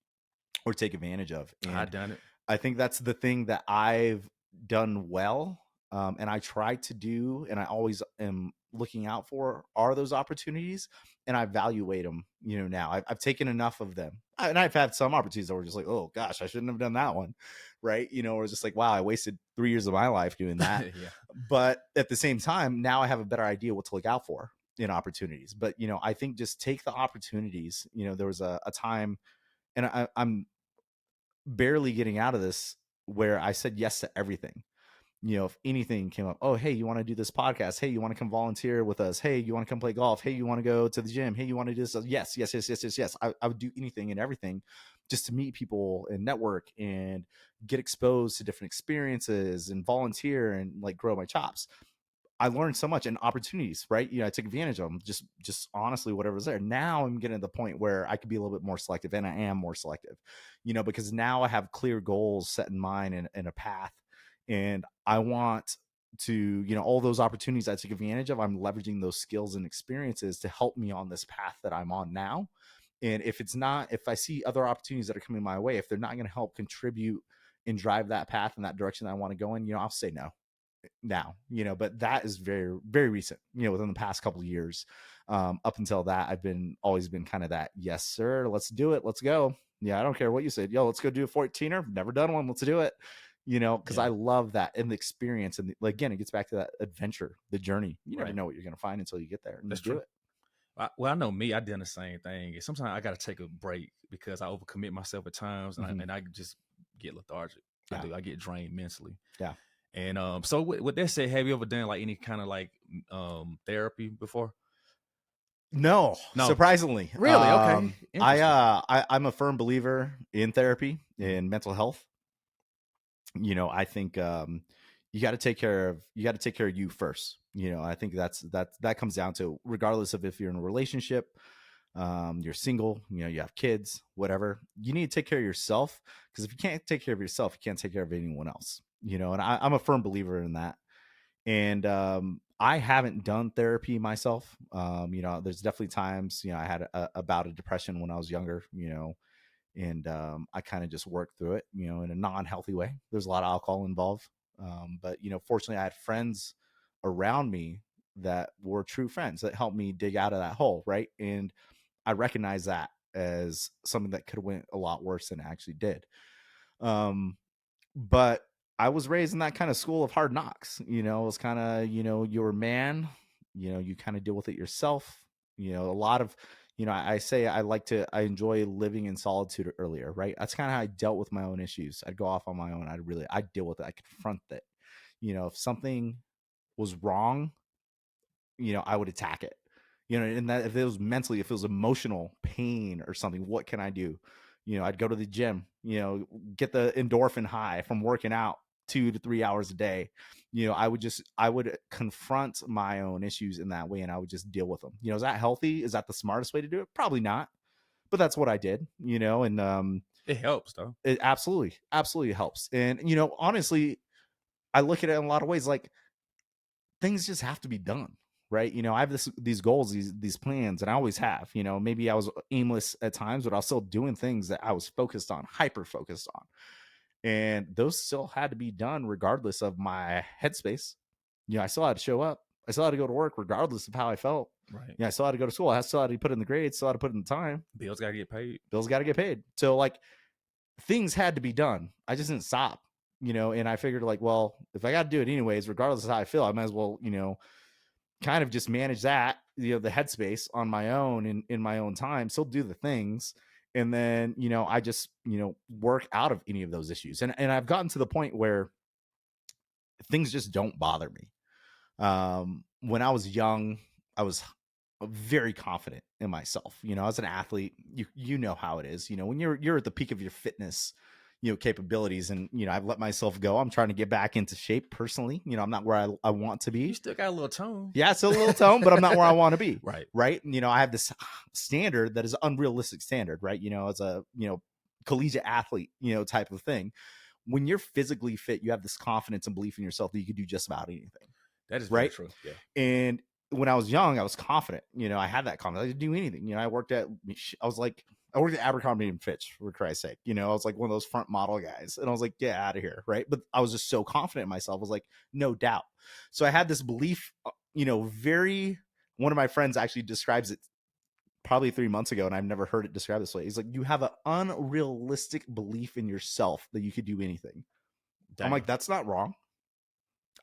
or take advantage of. And I've done it. I think that's the thing that I've done well. And I try to do, and I always am looking out for, are those opportunities, and I evaluate them. Now I've taken enough of them, and I've had some opportunities that were just like, oh gosh, I shouldn't have done that one, right? Or it's just like, wow, I wasted 3 years of my life doing that. Yeah. But at the same time, now I have a better idea what to look out for in opportunities. But I think just take the opportunities. There was a time, and I'm barely getting out of this where I said yes to everything. If anything came up, oh, hey, you want to do this podcast? Hey, you want to come volunteer with us? Hey, you want to come play golf? Hey, you want to go to the gym? Hey, you want to do this? Yes, yes, yes, yes, yes, yes. I would do anything and everything just to meet people and network and get exposed to different experiences and volunteer and like grow my chops. I learned so much and opportunities, right? I took advantage of them. Just honestly, whatever's there. Now I'm getting to the point where I could be a little bit more selective, and I am more selective, because now I have clear goals set in mind and a path, and I want to, all those opportunities I took advantage of. I'm leveraging those skills and experiences to help me on this path that I'm on now. And if I see other opportunities that are coming my way, if they're not going to help contribute and drive that path in that direction that I want to go in, I'll say no now, but that is very, very recent, within the past couple of years. Up until that, always been kind of that, yes, sir, let's do it. Let's go. Yeah. I don't care what you said. Yo, let's go do a 14er. Never done one. Let's do it. Cause Yeah, I love that and the experience. And again, it gets back to that adventure, the journey. You never right. know what you're going to find until you get there and you That's do true. it. Well, I know me. I done the same thing. And sometimes I got to take a break because I overcommit myself at times, and Mm-hmm. I just get lethargic. I Yeah. do. I get drained mentally. Yeah. And so with that said, have you ever done like any kind of like therapy before? No, No, surprisingly. really. Okay, interesting. I'm a firm believer in therapy Mhm. and mental health. I think you got to take care of you first. I think that comes down to, regardless of if you're in a relationship, you're single, you have kids, whatever. You need to take care of yourself, because if you can't take care of yourself, you can't take care of anyone else. And I'm a firm believer in that. And I haven't done therapy myself. There's definitely times, I had a bout of depression when I was younger. And I kind of just worked through it, in a non-healthy way. There's a lot of alcohol involved, but fortunately, I had friends around me that were true friends that helped me dig out of that hole, right? And I recognize that as something that could have went a lot worse than it actually did. But I was raised in that kind of school of hard knocks. It was kind of, you're a man, you kind of deal with it yourself. A lot of, I say I enjoy living in solitude earlier, right? That's kind of how I dealt with my own issues. I'd go off on my own. I'd deal with it. I confront it. If something was wrong, I would attack it. And that, if it was mentally, if it was emotional pain or something, what can I do? I'd go to the gym, get the endorphin high from working out 2 to 3 hours a day. I would confront my own issues in that way, and I would just deal with them. Is that healthy? Is that the smartest way to do it? Probably not, but that's what I did, and It helps though. it absolutely, absolutely helps. And, honestly, I look at it in a lot of ways like things just have to be done, right? I have these goals, these plans, and I always have. Maybe I was aimless at times, but I was still doing things that I was focused on, hyper focused on, and those still had to be done regardless of my headspace. I still had to show up. I still had to go to work regardless of how I felt. Right. I still had to go to school. I still had to put in the grades. Still had to put in the time. Bills gotta get paid. Bills got to get paid. So like things had to be done. I just didn't stop. And I figured like, well, if I got to do it anyways, regardless of how I feel, I might as well, kind of just manage that, the headspace on my own in my own time, still do the things. And then, I just, work out of any of those issues. And I've gotten to the point where things just don't bother me. When I was young, I was very confident in myself. As an athlete, you know how it is. When you're at the peak of your fitness, capabilities, and I've let myself go. I'm trying to get back into shape personally. I'm not where I want to You be. still got a little tone. Yeah, it's a little tone, but I'm not where I want to be. Right. Right. I have this standard that is unrealistic standard, right? As a, collegiate athlete, type of thing. When you're physically fit, you have this confidence and belief in yourself that you can do just about anything. That is very Right. true. Yeah. And when I was young, I was confident. I had that confidence. I could do anything. I worked at Abercrombie and Fitch, for Christ's sake. I was like one of those front model guys. And I was like, get out of here. Right. But I was just so confident in myself. I was like, no doubt. So I had this belief, one of my friends actually describes it probably 3 months ago, and I've never heard it described this way. He's like, you have an unrealistic belief in yourself that you could do anything. I'm like, Damn. that's not wrong.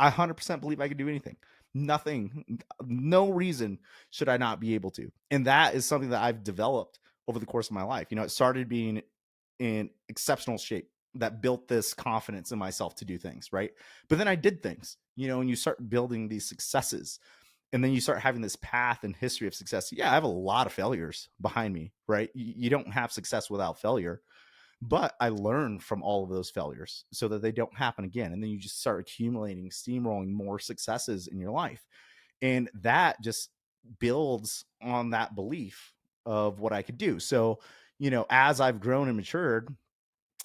I 100% believe I can do anything. Nothing, no reason should I not be able to. And that is something that I've developed over the course of my life. It started being in exceptional shape, that built this confidence in myself to do things, right? But then I did things, and you start building these successes, and then you start having this path and history of success. Yeah, I have a lot of failures behind me, right? You don't have success without failure, but I learned from all of those failures so that they don't happen again. And then you just start accumulating, steamrolling more successes in your life. And that just builds on that belief of what I could do. So, as I've grown and matured,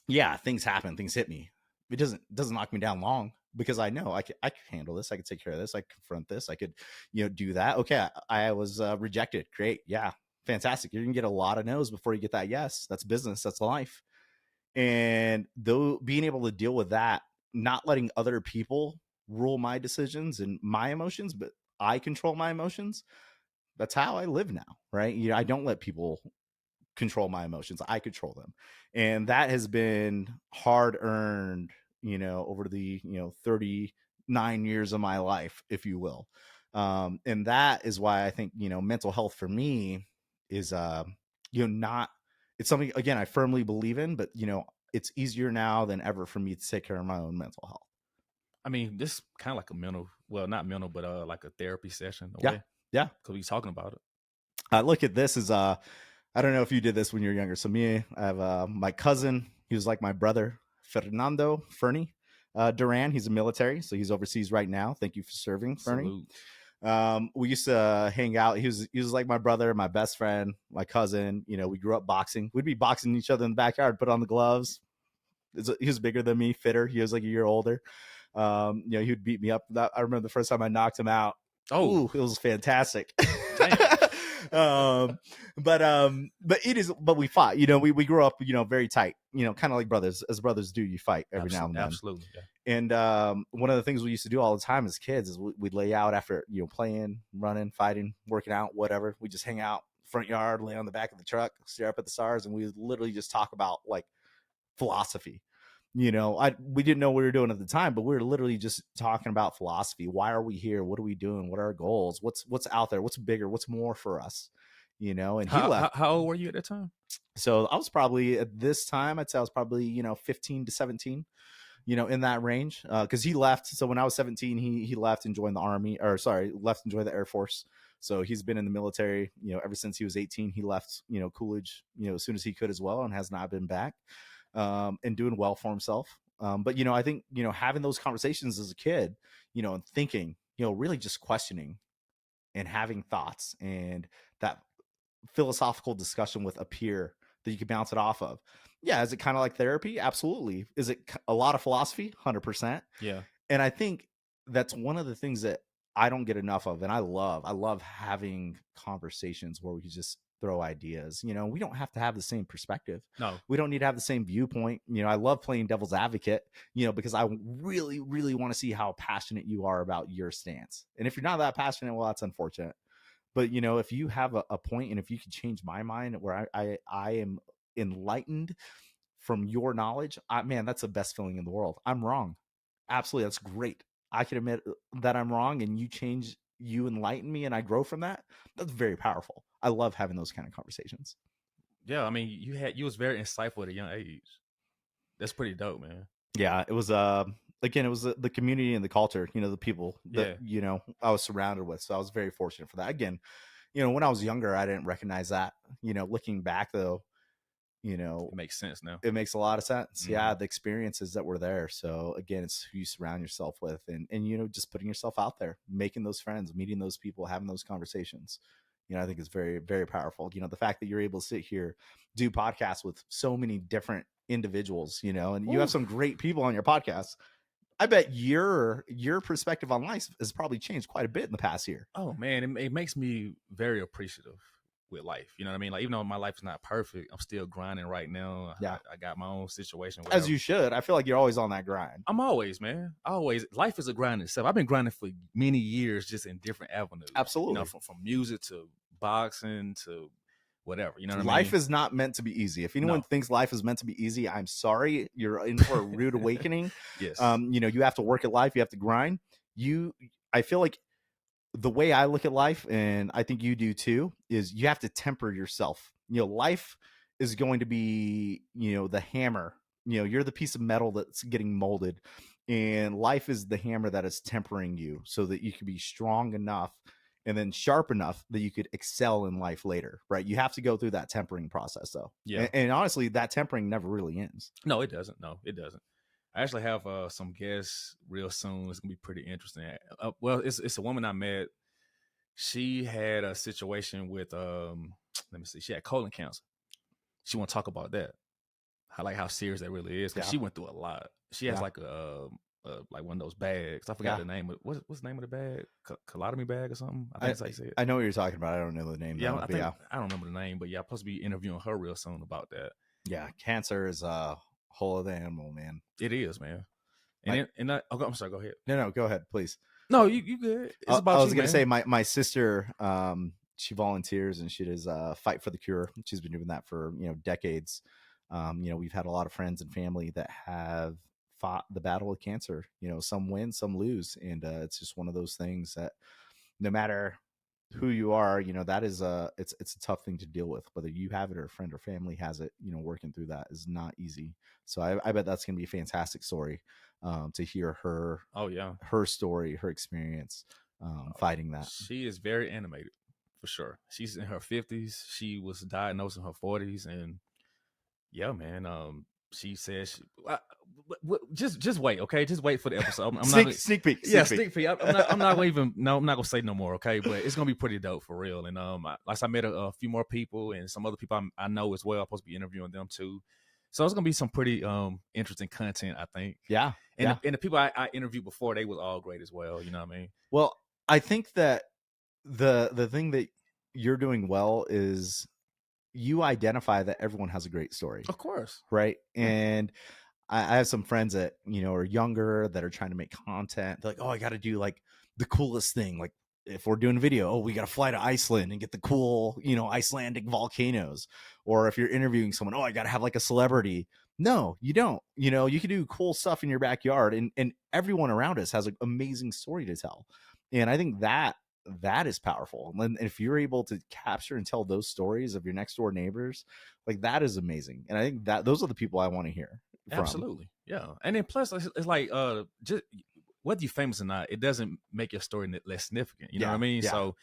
yeah, things happen, things hit me. It doesn't knock me down long, because I know I could handle this. I could take care of this. I could confront this. I could, do that. Okay, I was rejected. Great, yeah, fantastic. You're gonna get a lot of no's before you get that yes. That's business. That's life. And though being able to deal with that, not letting other people rule my decisions and my emotions, but I control my emotions. That's how I live now, right? I don't let people control my emotions. I control them. And that has been hard earned, over the, 39 years of my life, if you will. And that is why I think, mental health for me is, not, it's something, again, I firmly believe in, but, it's easier now than ever for me to take care of my own mental health. I mean, this kind of like a mental, well, not mental, but like a therapy session in a Yeah. way, Yeah. because we talking about it. I look at this as, I don't know if you did this when you were younger. So me, I have my cousin. He was like my brother, Fernando Fernie Duran. He's a military, so he's overseas right now. Thank you for serving, Fernie. Salute. We used to hang out. He was like my brother, my best friend, my cousin. We grew up boxing. We'd be boxing each other in the backyard. Put on the gloves. He was bigger than me, fitter. He was like a year older. He would beat me up. I remember the first time I knocked him out. Oh, Ooh, it was fantastic. damn. But it is. But we fought. We grew up. Very tight. Kind of like brothers. As brothers do, you fight every now and then. Absolutely. Yeah. And one of the things we used to do all the time as kids is we'd lay out after playing, running, fighting, working out, whatever. We just hang out front yard, lay on the back of the truck, stare up at the stars, and we literally just talk about like philosophy. We didn't know what we were doing at the time, but we were literally just talking about philosophy. Why are we here? What are we doing? What are our goals? What's out there? What's bigger? What's more for us? And he left. How old were you at that time? So I was probably at this time, I'd say I was probably 15 to 17, in that range, because he left. So when I was 17, he left and joined the army, or sorry, left and joined the Air Force. So he's been in the military, ever since he was 18. He left, Coolidge, as soon as he could as well, and has not been back, and doing well for himself. But I think having those conversations as a kid, and thinking, really just questioning and having thoughts, and that philosophical discussion with a peer that you can bounce it off of. Yeah, is it kind of like therapy? Absolutely. Is it a lot of philosophy? 100%. Yeah. And I think that's one of the things that I don't get enough of, and I love having conversations where we can just throw ideas. We don't have to have the same perspective. No. We don't need to have the same viewpoint. I love playing devil's advocate, because I really, really want to see how passionate you are about your stance. And if you're not that passionate, well, that's unfortunate. But if you have a point, and if you can change my mind where I am enlightened from your knowledge, man, that's the best feeling in the world. I'm wrong. Absolutely. That's great. I can admit that I'm wrong, and you enlighten me, and I grow from that. That's very powerful. I love having those kind of conversations. Yeah. I mean, you was very insightful at a young age. That's pretty dope, man. Yeah, it was again, it was the community and the culture, the people that I was surrounded with. So I was very fortunate for that. Again, when I was younger, I didn't recognize that. Looking back though, It makes sense now. it makes a lot of sense. Mm-hmm. Yeah, the experiences that were there. So again, it's who you surround yourself with, and just putting yourself out there, making those friends, meeting those people, having those conversations. I think it's very, very powerful. The fact that you're able to sit here, do podcasts with so many different individuals, and you have some great people on your podcast. I bet your perspective on life has probably changed quite a bit in the past year. Oh man, it makes me very appreciative with life. You know what I mean? Like, even though my life is not perfect, I'm still grinding right now. Yeah. I got my own situation. As you should. I feel like you're always on that grind. I'm always, man. Always. Life is a grind itself. I've been grinding for many years, just in different avenues. Absolutely. From music to boxing to whatever. You know what life I mean? is not meant to be easy. If anyone thinks life is meant to be easy, I'm sorry. You're in for a rude awakening. Yes. You have to work at life. You have to grind. I feel like the way I look at life, and I think you do too, is you have to temper yourself. Life is going to be, the hammer you're the piece of metal that's getting molded, and life is the hammer that is tempering you so that you can be strong enough and then sharp enough that you could excel in life later, right? You have to go through that tempering process though. Yeah. And honestly, that tempering never really ends. No, it doesn't. No, it doesn't. I actually have some guests real soon. It's gonna be pretty interesting. Well, it's a woman I met. She had a situation with let me see. She had colon cancer. She want to talk about that. How serious that really is because Yeah. she went through a lot. She has Yeah. like one of those bags. I forgot Yeah. the name of what's the name of the bag? Colotomy bag or something. I think that's how you say it. I know what you're talking about. I don't know the name Yeah, though, I but think yeah. I don't remember the name, but yeah, I'm supposed to be interviewing her real soon about that. Yeah, cancer is a whole other animal, man. It is, man. My, I'm sorry. Go ahead. no, go ahead, please. No, you good. It's I about was you, gonna man. say my sister, she volunteers and she does fight for the cure. She's been doing that for decades. We've had a lot of friends and family that have fought the battle with cancer. Some win, some lose, and it's just one of those things that no matter who you are, that is it's a tough thing to deal with. Whether you have it or a friend or family has it, working through that is not easy. So I bet that's gonna be a fantastic story to hear her. Oh yeah, her story, her experience fighting that. she is very animated for sure. She's in her 50s. She was diagnosed in her 40s, and yeah, man. She says, just wait, okay? Just wait for the episode. I'm not. Sneak peek. Yeah, sneak peek. I'm not gonna even. No, I'm not gonna say no more, okay? But it's gonna be pretty dope for real. And I met a few more people and some other people I know as well. I'm supposed to be interviewing them too. So it's gonna be some pretty interesting content, I think. Yeah. And Yeah. the people I interviewed before, they was all great as well. You know what I mean? Well, I think that the thing that you're doing well is you identify that everyone has a great story, Of course. right? Yeah. And I have some friends that are younger that are trying to make content. They're like, oh, I got to do like the coolest thing. Like if we're doing video, oh, we got to fly to Iceland and get the cool, Icelandic volcanoes. Or if you're interviewing someone, oh, I got to have like a celebrity. No, you don't. You can do cool stuff in your backyard, and everyone around us has an amazing story to tell. And I think that is powerful. And if you're able to capture and tell those stories of your next door neighbors, like that is amazing. And I think that those are the people I want to hear from. Absolutely. Yeah. And then plus it's like just whether you're famous or not, it doesn't make your story less significant. You know what I mean? Yeah. So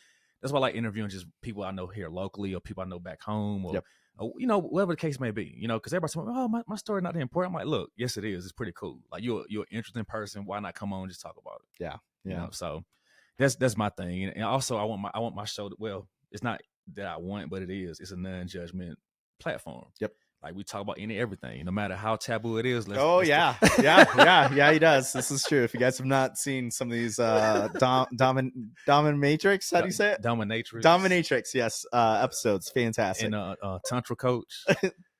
that's why I like interviewing just people I know here locally or people I know back home or, Yep. Whatever the case may be, because everybody's like, oh, my story not that important. I'm like, look, yes, it is. It's pretty cool. Like you're an interesting person. Why not come on and just talk about it? Yeah. Yeah. So that's my thing. And also I want my show to, well, it's not that I want, but it is. It's a non-judgment platform. Yep. Like we talk about everything, no matter how taboo it is. Yeah, he does. This is true. If you guys have not seen some of these dominatrix, how do you say it? Dominatrix, yes. Episodes, fantastic. And Tantra Coach.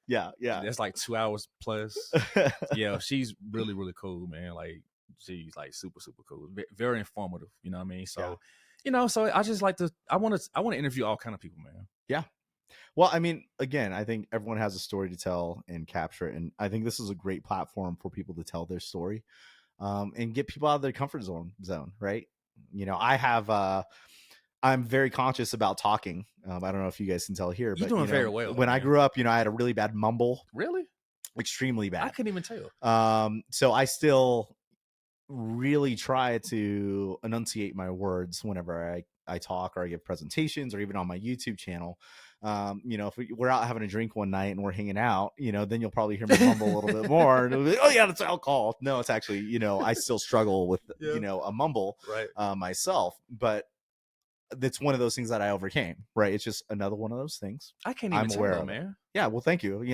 yeah. That's like 2 hours plus. Yeah, she's really, really cool, man. Like she's like super, super cool. Very informative, you know what I mean? So, so I just like I want to interview all kind of people, man. Yeah. Well, I mean, again, I think everyone has a story to tell and capture it. And I think this is a great platform for people to tell their story and get people out of their comfort zone, right? I'm very conscious about talking. I don't know if you guys can tell here, You're but doing very well. When I grew up, I had a really bad mumble. Really? Extremely bad. I couldn't even tell. So I still really try to enunciate my words whenever I talk or I give presentations or even on my YouTube channel. If we're out having a drink one night and we're hanging out, then you'll probably hear me mumble a little bit more. And it'll be, oh yeah, that's alcohol. No, it's actually, I still struggle with, a mumble myself, but that's one of those things that I overcame, right? It's just another one of those things. I can't even tell though, man. Yeah, well, thank you.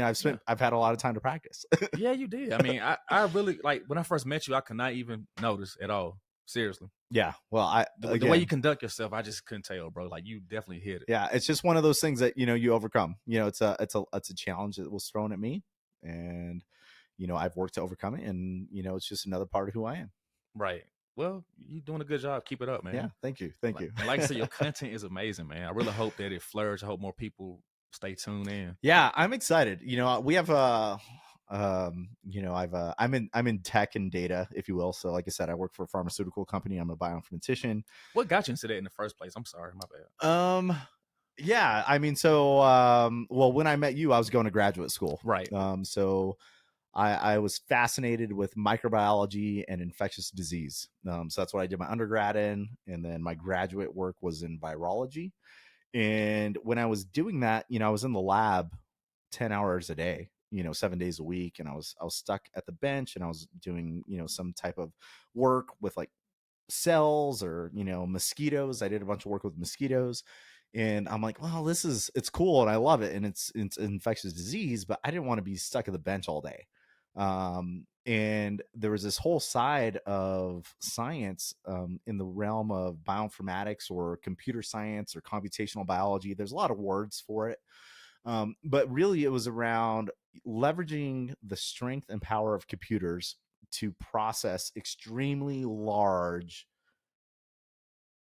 I've had a lot of time to practice. Yeah, you did. I mean, I really, like, when I first met you, I could not even notice at all. Seriously. Yeah. Well, the way you conduct yourself, I just couldn't tell, bro. Like you definitely hit it. Yeah, it's just one of those things that you overcome. It's a challenge that was thrown at me, and I've worked to overcome it, and it's just another part of who I am. Right. Well, you're doing a good job. Keep it up, man. Yeah, thank you. Like I said, your content is amazing, man. I really hope that it flourishes. I hope more people stay tuned in. Yeah, I'm excited. We have I'm in tech and data, if you will. So like I said, I work for a pharmaceutical company. I'm a bioinformatician. What got you into that in the first place? I'm sorry, my bad. Yeah, I mean, so well, when I met you, I was going to graduate school. Right. So I was fascinated with microbiology and infectious disease. So that's what I did my undergrad in, and then my graduate work was in virology. And when I was doing that, I was in the lab 10 hours a day, 7 days a week, and I was stuck at the bench, and I was doing some type of work with like cells or mosquitoes. I did a bunch of work with mosquitoes, and I'm like, well, it's cool and I love it, and it's infectious disease, but I didn't want to be stuck at the bench all day. And there was this whole side of science, in the realm of bioinformatics or computer science or computational biology. There's a lot of words for it, but really it was around leveraging the strength and power of computers to process extremely large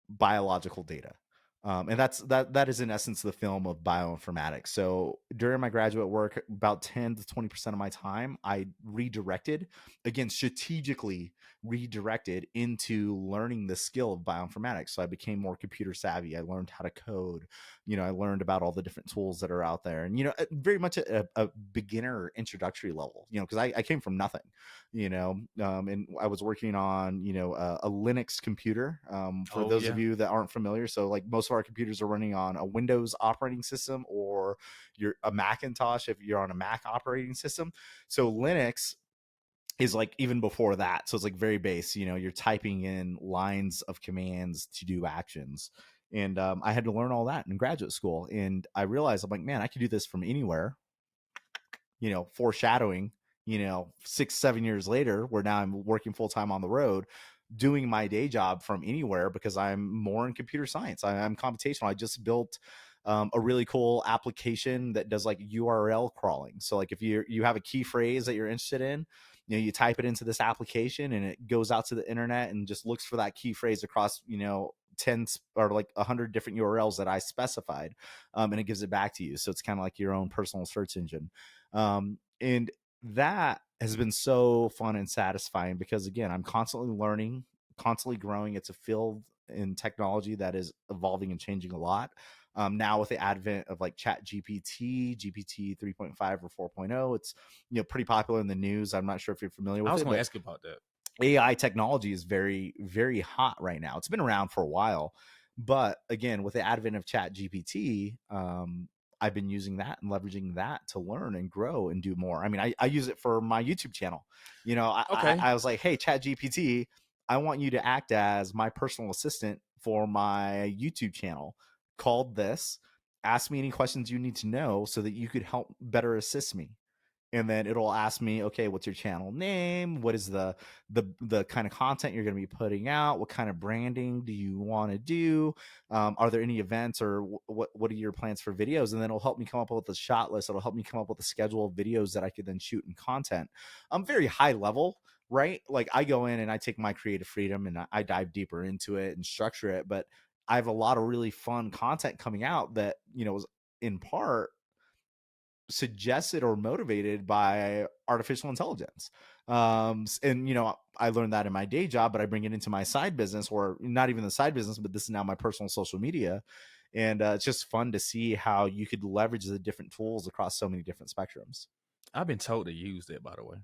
biological data. And that is in essence the film of bioinformatics. So during my graduate work, about 10 to 20% of my time I redirected, again strategically redirected, into learning the skill of bioinformatics. So I became more computer savvy. I learned how to code. I learned about all the different tools that are out there, and very much a beginner introductory level, because I came from nothing. And I was working on a Linux computer, for Oh those of yeah. you that aren't familiar. So like most of our computers are running on a Windows operating system, or you're a Macintosh if you're on a Mac operating system. So Linux is like even before that, so it's like very base. You're typing in lines of commands to do actions. And I had to learn all that in graduate school, and I realized, I'm like, man, I could do this from anywhere. Foreshadowing, 6 7 years later, where now I'm working full-time on the road, doing my day job from anywhere, because I'm more in computer science. I'm computational. I just built a really cool application that does like URL crawling. So like if you have a key phrase that you're interested in, you type it into this application, and it goes out to the internet and just looks for that key phrase across 10 or like 100 different URLs that I specified, and it gives it back to you. So it's kind of like your own personal search engine. And that has been so fun and satisfying, because again, I'm constantly learning, constantly growing. It's a field in technology that is evolving and changing a lot. Now with the advent of like chat GPT 3.5 or 4.0, it's pretty popular in the news. I'm not sure if you're familiar I with was it, going to but ask you about that. AI technology is very, very hot right now. It's been around for a while, but again, with the advent of Chat GPT, I've been using that and leveraging that to learn and grow and do more. I mean, I use it for my YouTube channel. Okay. I was like, hey, Chat GPT, I want you to act as my personal assistant for my YouTube channel called this. Ask me any questions you need to know so that you could help better assist me. And then it'll ask me, okay, what's your channel name? What is the kind of content you're going to be putting out? What kind of branding do you want to do? Are there any events, or what are your plans for videos? And then it'll help me come up with a shot list. It'll help me come up with a schedule of videos that I could then shoot in content. I'm very high level, right? Like I go in and I take my creative freedom and I dive deeper into it and structure it. But I have a lot of really fun content coming out that was in part suggested or motivated by artificial intelligence. And I learned that in my day job, but I bring it into my side business, or not even the side business, but this is now my personal social media. And it's just fun to see how you could leverage the different tools across so many different spectrums. I've been told to use that, by the way.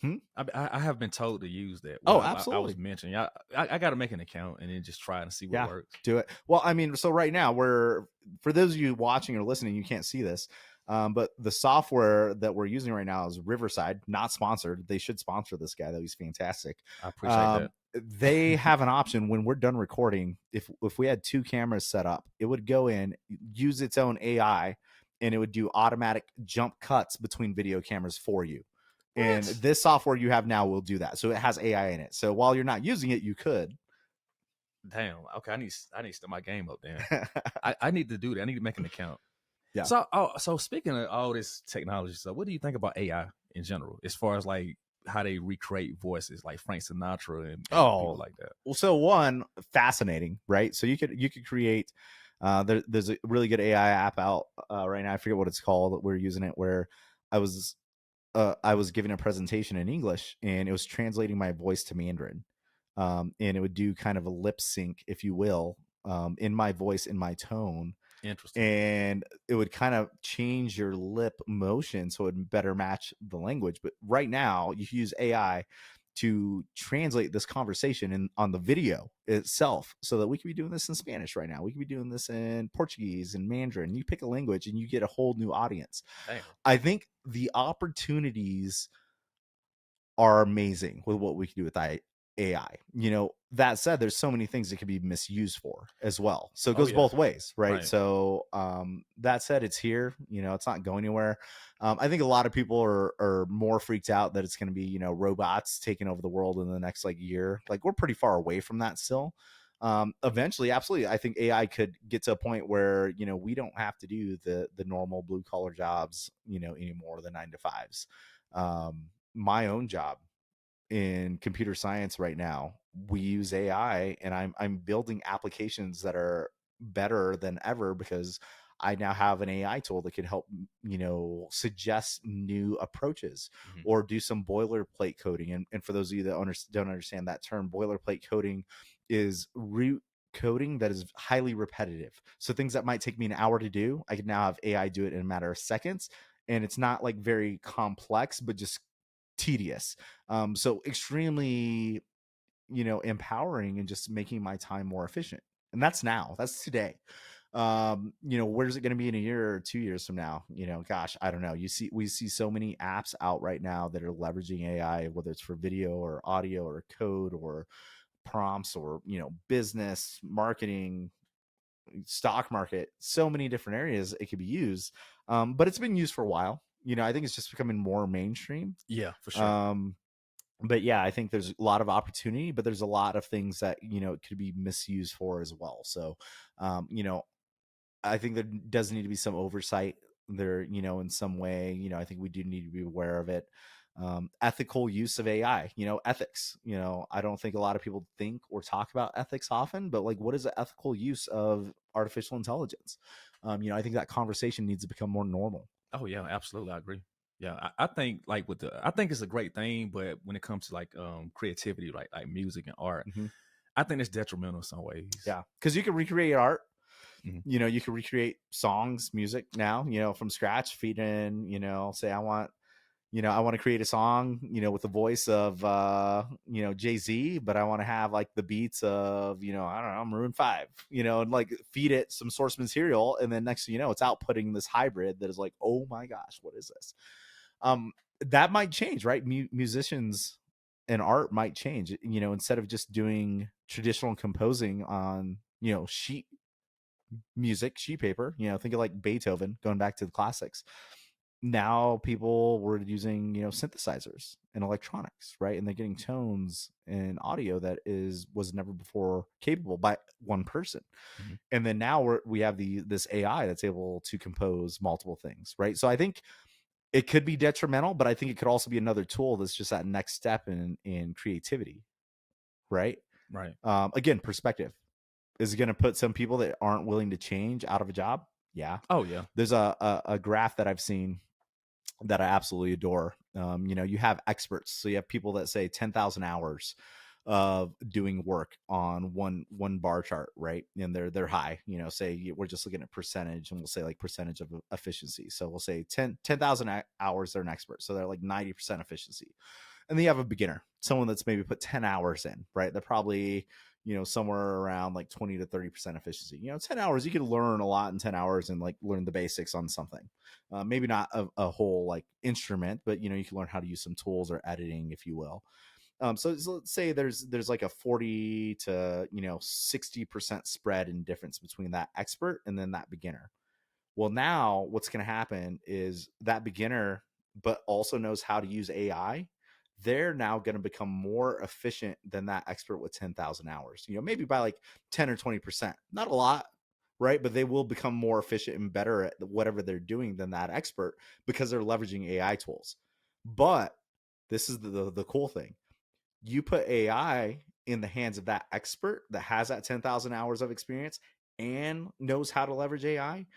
Hmm? I have been told to use that. Oh, Well, I was absolutely. mentioning, I got to make an account and then just try and see what Yeah, works. do it. Well, I mean, so right now for those of you watching or listening, you can't see this, but the software that we're using right now is Riverside, not sponsored. They should sponsor this guy, though. He's fantastic. I appreciate that. They have an option when we're done recording. If we had two cameras set up, it would go in, use its own AI, and it would do automatic jump cuts between video cameras for you. And What? this software you have now will do that. So it has AI in it. So while you're not using it, you could. Damn. Okay, I need to step my game up then. I need to do that. I need to make an account. Yeah. So speaking of all this technology stuff, what do you think about AI in general, as far as like how they recreate voices, like Frank Sinatra and people Oh, like that? well, so one, fascinating, right? So you could create. There's a really good AI app out right now. I forget what it's called. We're using it where I was I was giving a presentation in English, and it was translating my voice to Mandarin, and it would do kind of a lip sync, if you will, in my voice, in my tone. Interesting. and it would kind of change your lip motion so it would better match the language. But right now, you use AI to translate this conversation in on the video itself, so that we could be doing this in Spanish right now. We could be doing this in Portuguese and Mandarin. You pick a language and you get a whole new audience. Dang. I think the opportunities are amazing with what we can do with AI. That said, there's so many things it can be misused for as well. So it Oh goes yeah. both ways, right? Right. So that said, it's here. It's not going anywhere. I think a lot of people are more freaked out that it's going to be robots taking over the world in the next like year. Like we're pretty far away from that still. Eventually, absolutely, I think AI could get to a point where we don't have to do the normal blue collar jobs anymore, the 9 to 5s. My own job in computer science right now, we use AI, and I'm building applications that are better than ever because I now have an AI tool that can help suggest new approaches Hmm. or do some boilerplate coding. And for those of you that don't understand that term, boilerplate coding is root coding that is highly repetitive. So things that might take me an hour to do, I can now have AI do it in a matter of seconds. And it's not like very complex, but just tedious. So extremely, empowering and just making my time more efficient. And that's today. Where's it going to be in a year or 2 years from now? Gosh, I don't know. We see so many apps out right now that are leveraging AI, whether it's for video or audio or code or prompts or, business, marketing, stock market, so many different areas it could be used. But it's been used for a while. I think it's just becoming more mainstream. Yeah, for sure. um but yeah, I think there's a lot of opportunity, but there's a lot of things that it could be misused for as well. So I think there does need to be some oversight there, in some way. I think we do need to be aware of it. Ethical use of AI, ethics. I don't think a lot of people think or talk about ethics often, but like, what is the ethical use of artificial intelligence? I think that conversation needs to become more normal. Oh yeah, absolutely. I agree. Yeah, I think like I think it's a great thing, but when it comes to like creativity, like music and art, Hmm. I think it's detrimental in some ways. Yeah, because you can recreate art. Hmm. You can recreate songs, music now, from scratch, feed in, say I want to create a song, with the voice of Jay-Z, but I want to have like the beats of, I don't know, Maroon 5, and like feed it some source material, and then next thing you know, it's outputting this hybrid that is like, oh my gosh, what is this? Um that might change, right? Musicians and art might change, instead of just doing traditional composing on, sheet music, sheet paper, think of like Beethoven, going back to the classics. Now people were using, synthesizers and electronics, right? And they're getting tones and audio that was never before capable by one person. Hmm. And then now we have this AI that's able to compose multiple things, right? So I think it could be detrimental, but I think it could also be another tool that's just that next step in creativity, right? Right. Again, perspective. Is it going to put some people that aren't willing to change out of a job? Yeah. Oh yeah. There's a graph that I've seen that I absolutely adore. You have experts, so you have people that say 10,000 hours of doing work on one bar chart, right? And they're high. Say we're just looking at percentage, and we'll say like percentage of efficiency. So we'll say 10,000 hours. They're an expert, so they're like 90% efficiency. And then you have a beginner, someone that's maybe put 10 hours in, right? They're probably somewhere around like 20 to 30% efficiency. 10 hours, you can learn a lot in 10 hours and like learn the basics on something. Maybe not a whole like instrument, but you can learn how to use some tools or editing, if you will. So let's say there's like a 40 to 60% spread in difference between that expert and then that beginner. Well, now what's going to happen is that beginner, but also knows how to use AI, they're now going to become more efficient than that expert with 10,000 hours, maybe by like 10 or 20%. Not a lot, right? But they will become more efficient and better at whatever they're doing than that expert because they're leveraging AI tools. But this is the cool thing. You put AI in the hands of that expert that has that 10,000 hours of experience and knows how to leverage AI,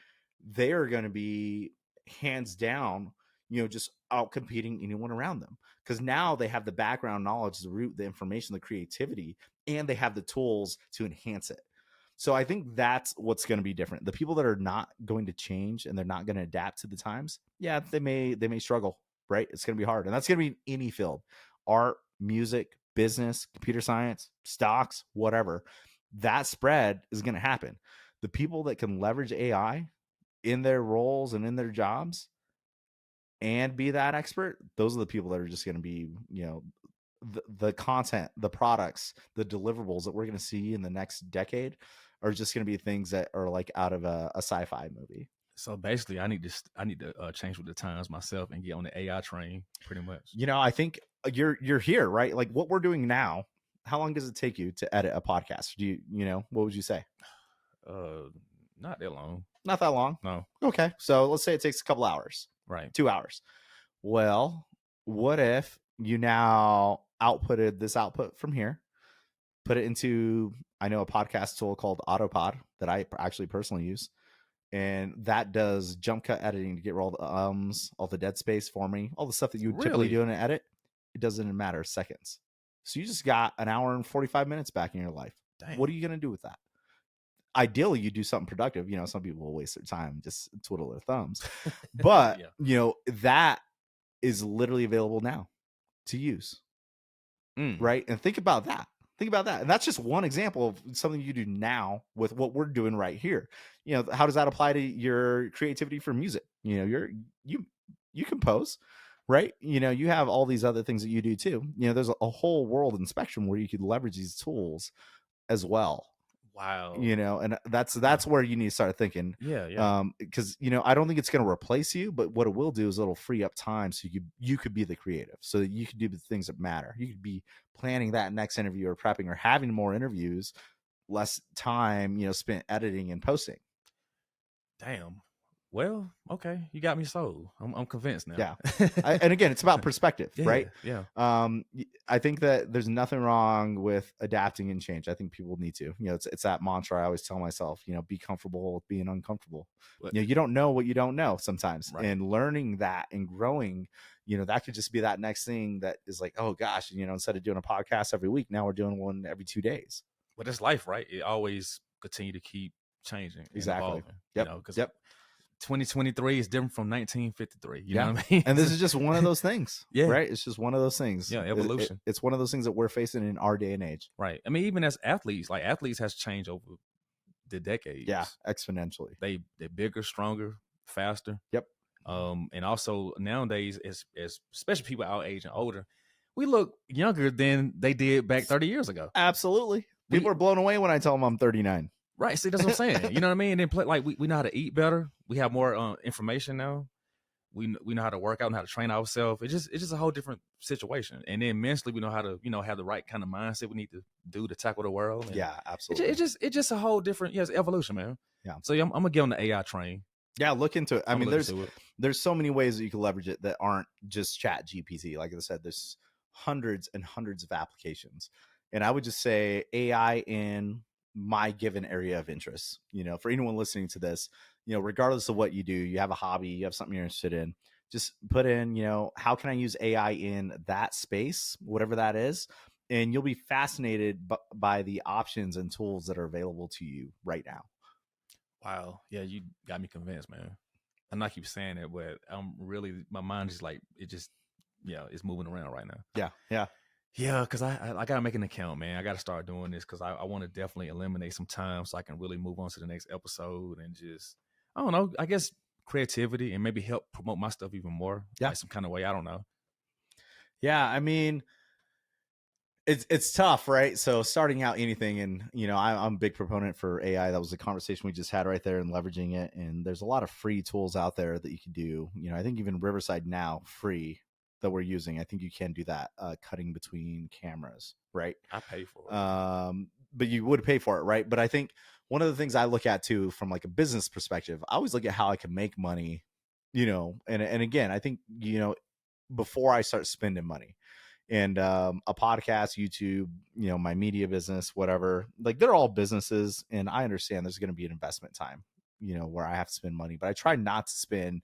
they are going to be hands down, just out competing anyone around them. Because now they have the background knowledge, the root, the information, the creativity, and they have the tools to enhance it. So I think that's what's going to be different. The people that are not going to change and they're not going to adapt to the times, yeah, they may struggle, right? It's going to be hard. And that's going to be in any field. Art, music, business, computer science, stocks, whatever. That spread is going to happen. The people that can leverage AI in their roles and in their jobs and be that expert, those are the people that are just going to be, the content, the products, the deliverables that we're going to see in the next decade are just going to be things that are like out of a sci-fi movie. So basically, I need to change with the times myself and get on the AI train, pretty much. I think you're here, right? Like what we're doing now. How long does it take you to edit a podcast? Do what would you say? Uh, Not that long. Not that long. No. Okay, so let's say it takes a couple hours, Right. 2 hours. Well, what if you now outputted this output from here, put it into, I know a podcast tool called Autopod that I actually personally use, and that does jump cut editing to get rid of all the all the dead space for me, all the stuff that you would typically Really? do in an edit. It doesn't even matter seconds. So you just got an hour and 45 minutes back in your life. Damn. What are you going to do with that? Ideally, you do something productive. Some people will waste their time, just twiddle their thumbs. But, Yeah. That is literally available now to use. Right. And think about that. And that's just one example of something you do now with what we're doing right here. How does that apply to your creativity for music? You compose, right? You have all these other things that you do too. There's a whole world and spectrum where you could leverage these tools as well. Wow. And that's where you need to start thinking. Yeah. Because I don't think it's going to replace you, but what it will do is it'll free up time so you could be the creative, so that you could do the things that matter. You could be planning that next interview or prepping or having more interviews, less time spent editing and posting. Damn. Well, okay, you got me sold. I'm convinced now. Yeah. And again, it's about perspective, right? Yeah. I think that there's nothing wrong with adapting and change. I think people need to. It's that mantra I always tell myself. Be comfortable with being uncomfortable. You don't know what you don't know sometimes, right. And learning that and growing. That could just be that next thing that is like, oh gosh, instead of doing a podcast every week, now we're doing one every 2 days. But it's life, right? It always continue to keep changing, exactly. Evolving. Yep. Because 2023 is different from 1953. You know what I mean? And this is just one of those things. Yeah. Right. It's just one of those things. Yeah. Evolution. It's one of those things that we're facing in our day and age. Right. I mean, even as athletes, like athletes has changed over the decades. Yeah. Exponentially. They're bigger, stronger, faster. Yep. And also nowadays, as especially people our age and older, we look younger than they did back 30 years ago. Absolutely. People are blown away when I tell them I'm 39. Right. See, that's what I'm saying. You know what I mean? And then we know how to eat better. We have more information now. We know how to work out and how to train ourselves. It's just a whole different situation. And then mentally, we know how to have the right kind of mindset we need to do to tackle the world. And yeah, absolutely. It's just a whole different it's evolution, man. Yeah. So I'm gonna get on the AI train. Yeah, look into it. I mean, there's so many ways that you can leverage it that aren't just Chat GPT. Like I said, there's hundreds and hundreds of applications. And I would just say AI in my given area of interest. For anyone listening to this, regardless of what you do, you have a hobby, you have something you're interested in, just put in, how can I use AI in that space, whatever that is, and you'll be fascinated by the options and tools that are available to you right now. Wow. Yeah, you got me convinced, man. I'm not keep saying it, but I'm really, my mind is like, it's moving around right now. Yeah, because I got to make an account, man. I got to start doing this because I want to definitely eliminate some time so I can really move on to the next episode and just, I don't know, I guess creativity and maybe help promote my stuff even more. Yeah. Like some kind of way. I don't know. Yeah, I mean, it's tough, right? So starting out anything, and I'm a big proponent for AI. That was the conversation we just had right there, and leveraging it. And there's a lot of free tools out there that you can do. I think even Riverside now free that we're using. I think you can do that, cutting between cameras, right? I pay for it. But you would pay for it, right? But I think one of the things I look at too, from like a business perspective, I always look at how I can make money, and again, I think, before I start spending money. And a podcast, YouTube, my media business, whatever, like they're all businesses. And I understand there's going to be an investment time, where I have to spend money, but I try not to spend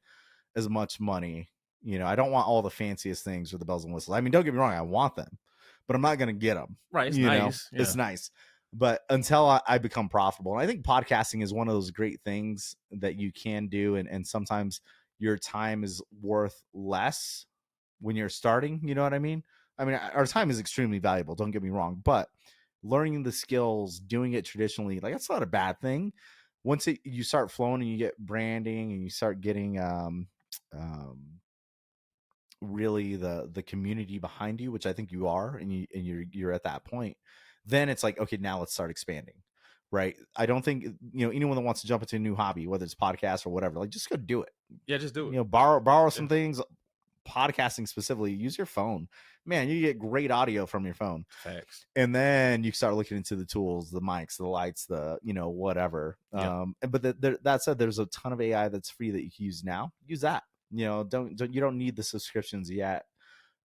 as much money. I don't want all the fanciest things or the bells and whistles. I mean, don't get me wrong, I want them, but I'm not going to get them. Right. It's nice. Yeah. It's nice. But until I become profitable, and I think podcasting is one of those great things that you can do, and sometimes your time is worth less when you're starting. You know what I mean? I mean, our time is extremely valuable. Don't get me wrong, but learning the skills, doing it traditionally, like that's not a bad thing. Once you start flowing and you get branding and you start getting really the community behind you, which I think you are, and you're at that point, then it's like, okay, now let's start expanding. Right. I don't think, anyone that wants to jump into a new hobby, whether it's podcast or whatever, like just go do it. Yeah, just do it. Borrow Yeah. some things. Podcasting specifically, use your phone. Man, you get great audio from your phone. Facts. And then you start looking into the tools, the mics, the lights, the whatever. Yeah. But that said, there's a ton of AI that's free that you can use now. Use that. You don't need the subscriptions yet.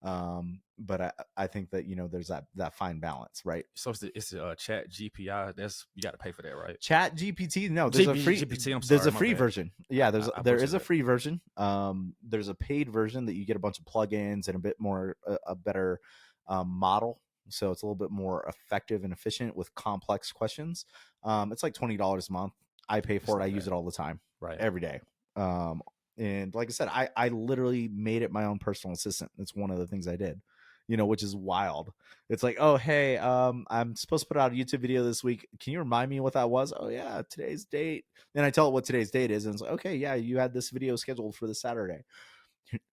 But I think that there's that fine balance, right? So it's a chat GPI. That's, you got to pay for that, right? Chat GPT, no, there's a free GPT. I'm there's sorry, a my free bad. version. Yeah, there is a that. free version. There's a paid version that you get a bunch of plugins and a bit more a better model, so it's a little bit more effective and efficient with complex questions. It's like $20 a month. I pay for it. I use it all the time, Right. every day. And like I said, I literally made it my own personal assistant. It's one of the things I did, which is wild. It's like, oh, hey, I'm supposed to put out a YouTube video this week. Can you remind me what that was? Oh yeah, today's date. And I tell it what today's date is, and it's like, okay, yeah, you had this video scheduled for this Saturday.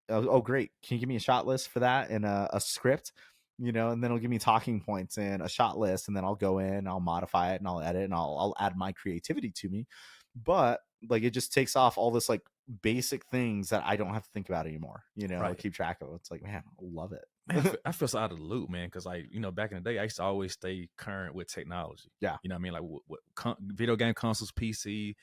Oh, great. Can you give me a shot list for that and a script? And then it'll give me talking points and a shot list, and then I'll go in, I'll modify it, and I'll edit, and I'll add my creativity to me. But like, it just takes off all this like basic things that I don't have to think about anymore. Right. Keep track of. It's like, man, I love it. Man, I feel so out of the loop, man, because like, back in the day, I used to always stay current with technology. Yeah. You know what I mean? Like what video game consoles, PC,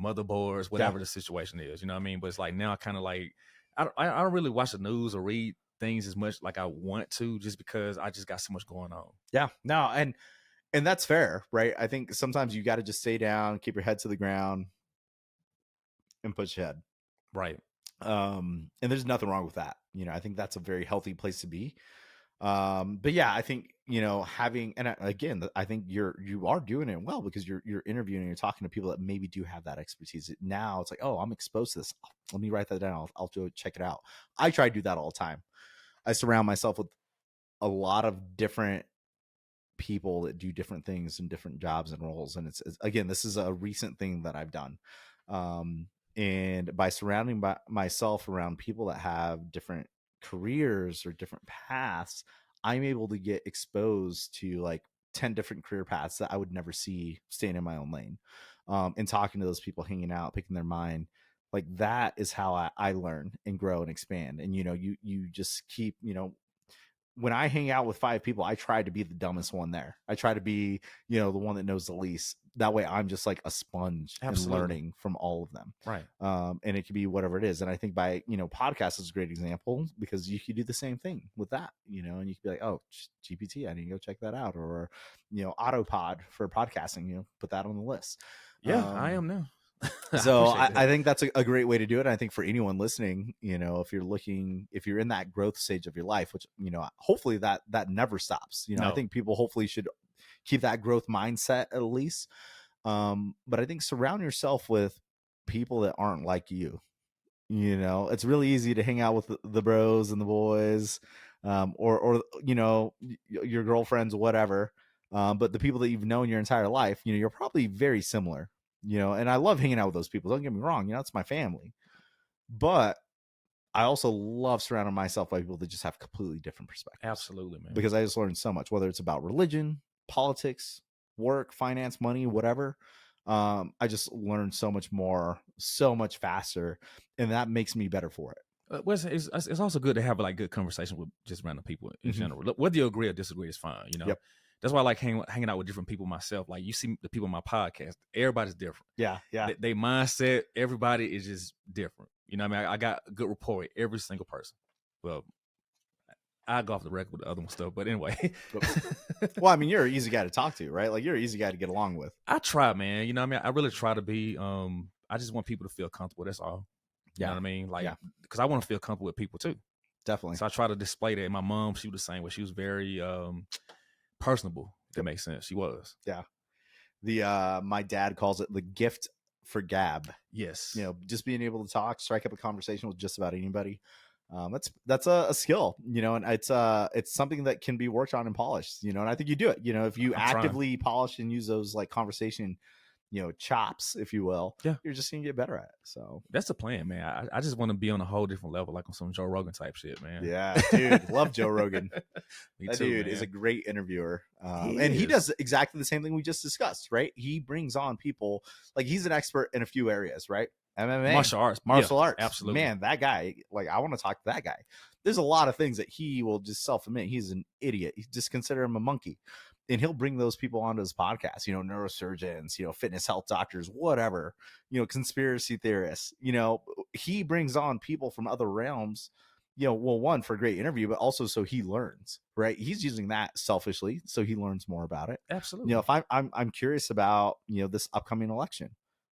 motherboards, whatever the situation is. You know what I mean? But it's like now I kind of like, I don't really watch the news or read things as much like I want to, just because I just got so much going on. Yeah. No, and that's fair, right? I think sometimes you got to just stay down, keep your head to the ground, and push ahead. Right. And there's nothing wrong with that. I think that's a very healthy place to be. But yeah, I think having, and again, I think you are doing it well, because you're interviewing and you're talking to people that maybe do have that expertise. Now it's like, oh, I'm exposed to this. Let me write that down. I'll go check it out. I try to do that all the time. I surround myself with a lot of different people that do different things and different jobs and roles, and it's again, this is a recent thing that I've done. And by surrounding myself around people that have different careers or different paths, I'm able to get exposed to like 10 different career paths that I would never see staying in my own lane. And talking to those people, hanging out, picking their mind, like that is how I learn and grow and expand. And you just keep, when I hang out with 5 people, I try to be the dumbest one there. I try to be, the one that knows the least. That way I'm just like a sponge. Absolutely. And learning from all of them. Right. And it could be whatever it is. And I think by, podcast is a great example, because you could do the same thing with that, and you could be like, oh, GPT, I need to go check that out. Or, Autopod for podcasting, put that on the list. Yeah, I am now. So I think that's a great way to do it. And I think for anyone listening, if you're in that growth stage of your life, which, hopefully that never stops, No. I think people hopefully should keep that growth mindset at least. But I think surround yourself with people that aren't like you. It's really easy to hang out with the bros and the boys, or your girlfriends, whatever. But the people that you've known your entire life, you're probably very similar. And I love hanging out with those people. Don't get me wrong, it's my family. But I also love surrounding myself by people that just have completely different perspectives. Absolutely, man. Because I just learned so much, whether it's about religion, politics, work, finance, money, whatever. I just learned so much more, so much faster, and that makes me better for it. It's also good to have like good conversation with just random people in general. Whether you agree or disagree is fine. Yep. That's why I like hanging out with different people myself. Like, you see the people on my podcast, everybody's different. Yeah. They mindset, everybody is just different. I mean, I got a good rapport with every single person. Well, I go off the record with the other one stuff, but anyway. Well, I mean, you're an easy guy to talk to, right? Like, you're an easy guy to get along with. I try, man. I mean, I really try to be. I just want people to feel comfortable. That's all. You know what I mean? Like, because I want to feel comfortable with people too. Definitely. So I try to display that. And my mom, she was the same way. She was very personable. That makes sense. She was. Yeah. The my dad calls it the gift for gab. Yes. Just being able to talk, strike up a conversation with just about anybody. That's a skill, and it's something that can be worked on and polished, and I think you do it. If you I'm trying. actively polish and use those like conversation, chops, if you will, Yeah. you're just gonna get better at it. So That's the plan, man. I just want to be on a whole different level, like on some Joe Rogan type shit, man. yeah, dude, love Joe Rogan. Me That too, dude is a man. great interviewer. He And he is. does exactly the same thing we just discussed, right? He brings on people, like he's an expert in a few areas, right? MMA, Martial arts. Yeah, martial arts. absolutely. Man, that guy, like, I want to talk to that guy. There's a lot of things that he will just self admit he's an idiot. You just consider him a monkey. And he'll bring those people onto his podcast, neurosurgeons, fitness health doctors, whatever, conspiracy theorists. He brings on people from other realms, well, one, for a great interview, but also so he learns, right? He's using that selfishly so he learns more about it. Absolutely. If I'm curious about this upcoming election,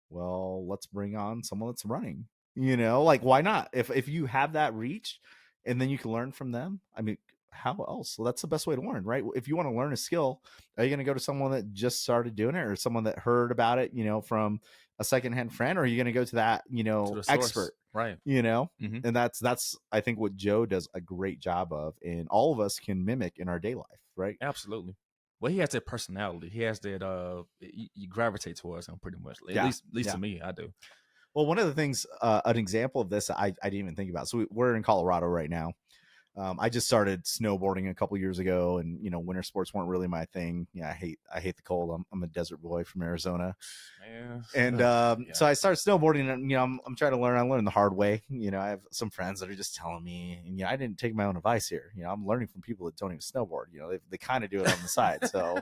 well, let's bring on someone that's running. Like, why not? If you have that reach, and then you can learn from them. I mean, how else? So that's the best way to learn, right? If you want to learn a skill, are you going to go to someone that just started doing it, or someone that heard about it, from a secondhand friend, or are you going to go to that, To the source. expert, Right. you know? Mm-hmm. And that's I think what Joe does a great job of, and all of us can mimic in our day life, right? Absolutely. Well, he has that personality. He has that. You gravitate towards him pretty much. At Yeah, least yeah. to me, I do. Well, one of the things, an example of this, I didn't even think about. So we're in Colorado right now. I just started snowboarding a couple years ago, and winter sports weren't really my thing. Yeah, I hate the cold. I'm a desert boy from Arizona, Man. and Yeah. so I started snowboarding, and I'm trying to learn. I learned the hard way. I have some friends that are just telling me, and I didn't take my own advice here. I'm learning from people that don't even snowboard. They kind of do it on the side. So,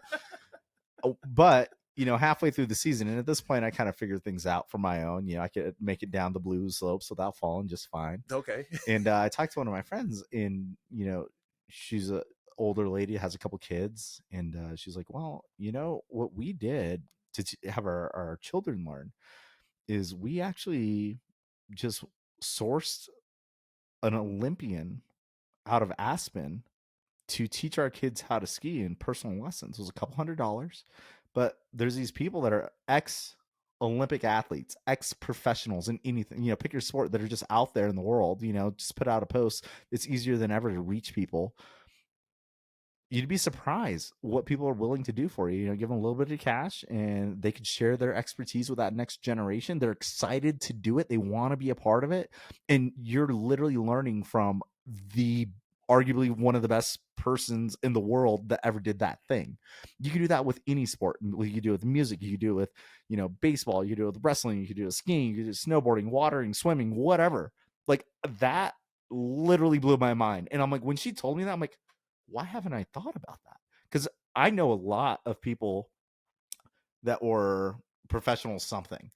but halfway through the season, and at this point, I kind of figured things out for my own. I could make it down the blue slopes without falling just fine. Okay. And I talked to one of my friends, and she's a older lady, has a couple kids, and she's like, well, what we did to have our children learn is we actually just sourced an Olympian out of Aspen to teach our kids how to ski in personal lessons. It was a couple $100s, but there's these people that are ex Olympic athletes, ex professionals in anything, pick your sport, that are just out there in the world, just put out a post. It's easier than ever to reach people. You'd be surprised what people are willing to do for you. Give them a little bit of cash, and they could share their expertise with that next generation. They're excited to do it. They want to be a part of it. And you're literally learning from the arguably one of the best persons in the world that ever did that thing. You can do that with any sport. You can do it with music. You can do it with, baseball. You can do it with wrestling. You can do it with skiing. You can do it with snowboarding, watering, swimming, whatever. Like, that literally blew my mind. And I'm like, when she told me that, I'm like, why haven't I thought about that? Because I know a lot of people that were professional something,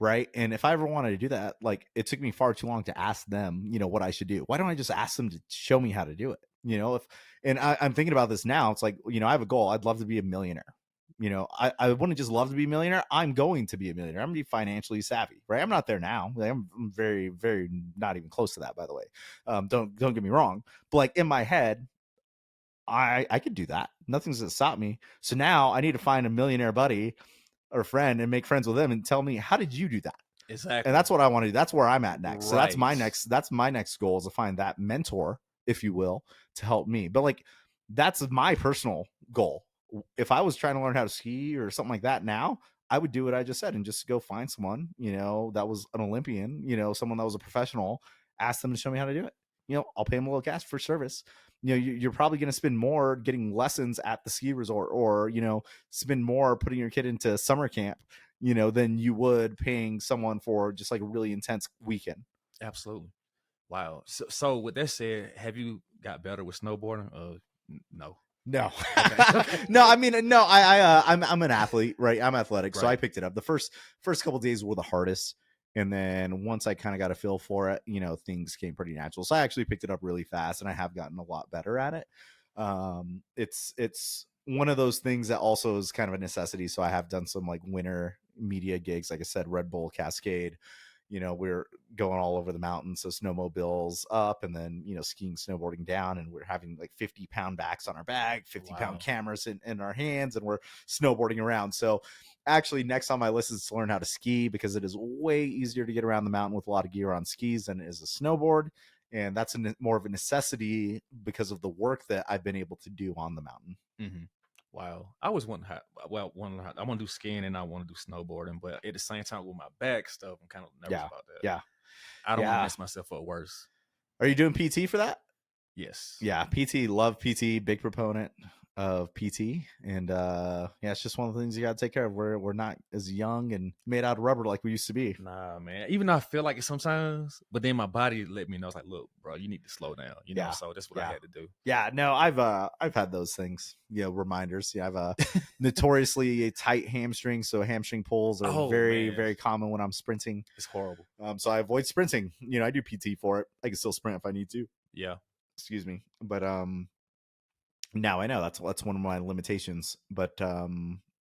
right? And if I ever wanted to do that, like, it took me far too long to ask them, what I should do. Why don't I just ask them to show me how to do it? I'm thinking about this now. It's like, I have a goal. I'd love to be a millionaire. I wouldn't just love to be a millionaire. I'm going to be a millionaire. I'm gonna be financially savvy, right? I'm not there now. I'm very, very not even close to that, by the way. Don't get me wrong. But like, in my head, I could do that. Nothing's gonna stop me. So now I need to find a millionaire buddy or friend and make friends with them and tell me, how did you do that? Exactly. And that's what I want to do. That's where I'm at next. So that's Right. my next goal, is to find that mentor, if you will, to help me. But like, that's my personal goal. If I was trying to learn how to ski or something like that now, I would do what I just said and just go find someone, that was an Olympian, someone that was a professional, ask them to show me how to do it. I'll pay them a little cash for service. You're probably going to spend more getting lessons at the ski resort, or, spend more putting your kid into summer camp, than you would paying someone for just like a really intense weekend. Absolutely. Wow. So with that said, have you got better with snowboarding? No. No, Okay. Okay. no. I mean, no. I'm an athlete, right? I'm athletic, so I Right. picked it up. The first couple days were the hardest, and then once I kind of got a feel for it, things came pretty natural. So I actually picked it up really fast, and I have gotten a lot better at it. It's one of those things that also is kind of a necessity. So I have done some like winter media gigs, like I said, Red Bull, Cascade. We're going all over the mountain. So snowmobiles up, and then skiing, snowboarding down, and we're having like 50-pound backs on our back, 50-pound Wow. cameras in our hands, and we're snowboarding around. So actually, next on my list is to learn how to ski, because it is way easier to get around the mountain with a lot of gear on skis than it is a snowboard. And that's more of a necessity because of the work that I've been able to do on the mountain. Mm-hmm. Wow. I always want to I want to do skiing and I want to do snowboarding, but at the same time with my back stuff, I'm kind of nervous Yeah. about that. Yeah. I don't want to Yeah. mess myself up worse. Are you doing PT for that? Yes. Yeah, PT, love PT, big proponent of PT. And yeah, it's just one of the things you got to take care of. We're not as young and made out of rubber like we used to be. Nah, man. Even though I feel like it sometimes, but then my body let me know. It's like, look, bro, you need to slow down. Yeah. So that's what I Yeah. had to do. Yeah, no, I've had those things, reminders. Yeah, I've notoriously tight hamstring, so hamstring pulls are Oh very, man, very common when I'm sprinting. it's horrible. So I avoid sprinting. I do PT for it. I can still sprint if I need to. Yeah. Excuse me. But now I know that's one of my limitations. But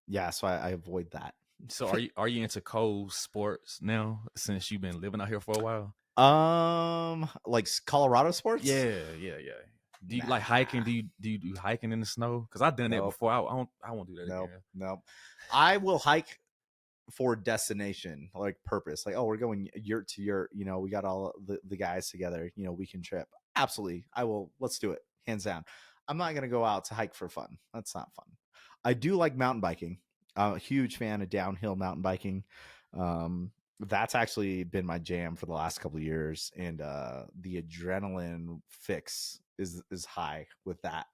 yeah, so I avoid that. So are you into cold sports now since you've been living out here for a while? Like Colorado sports? Yeah. Do you like hiking? Nah. Do you do hiking in the snow? Because I've done that Nope. before. I won't do that Nope. again. Nope. I will hike for destination, like purpose, like, oh, we're going yurt to yurt, we got all the guys together, weekend trip. Absolutely, I will. Let's do it, hands down. I'm not going to go out to hike for fun. That's not fun. I do like mountain biking. I'm a huge fan of downhill mountain biking. That's actually been my jam for the last couple of years, and the adrenaline fix is high with that.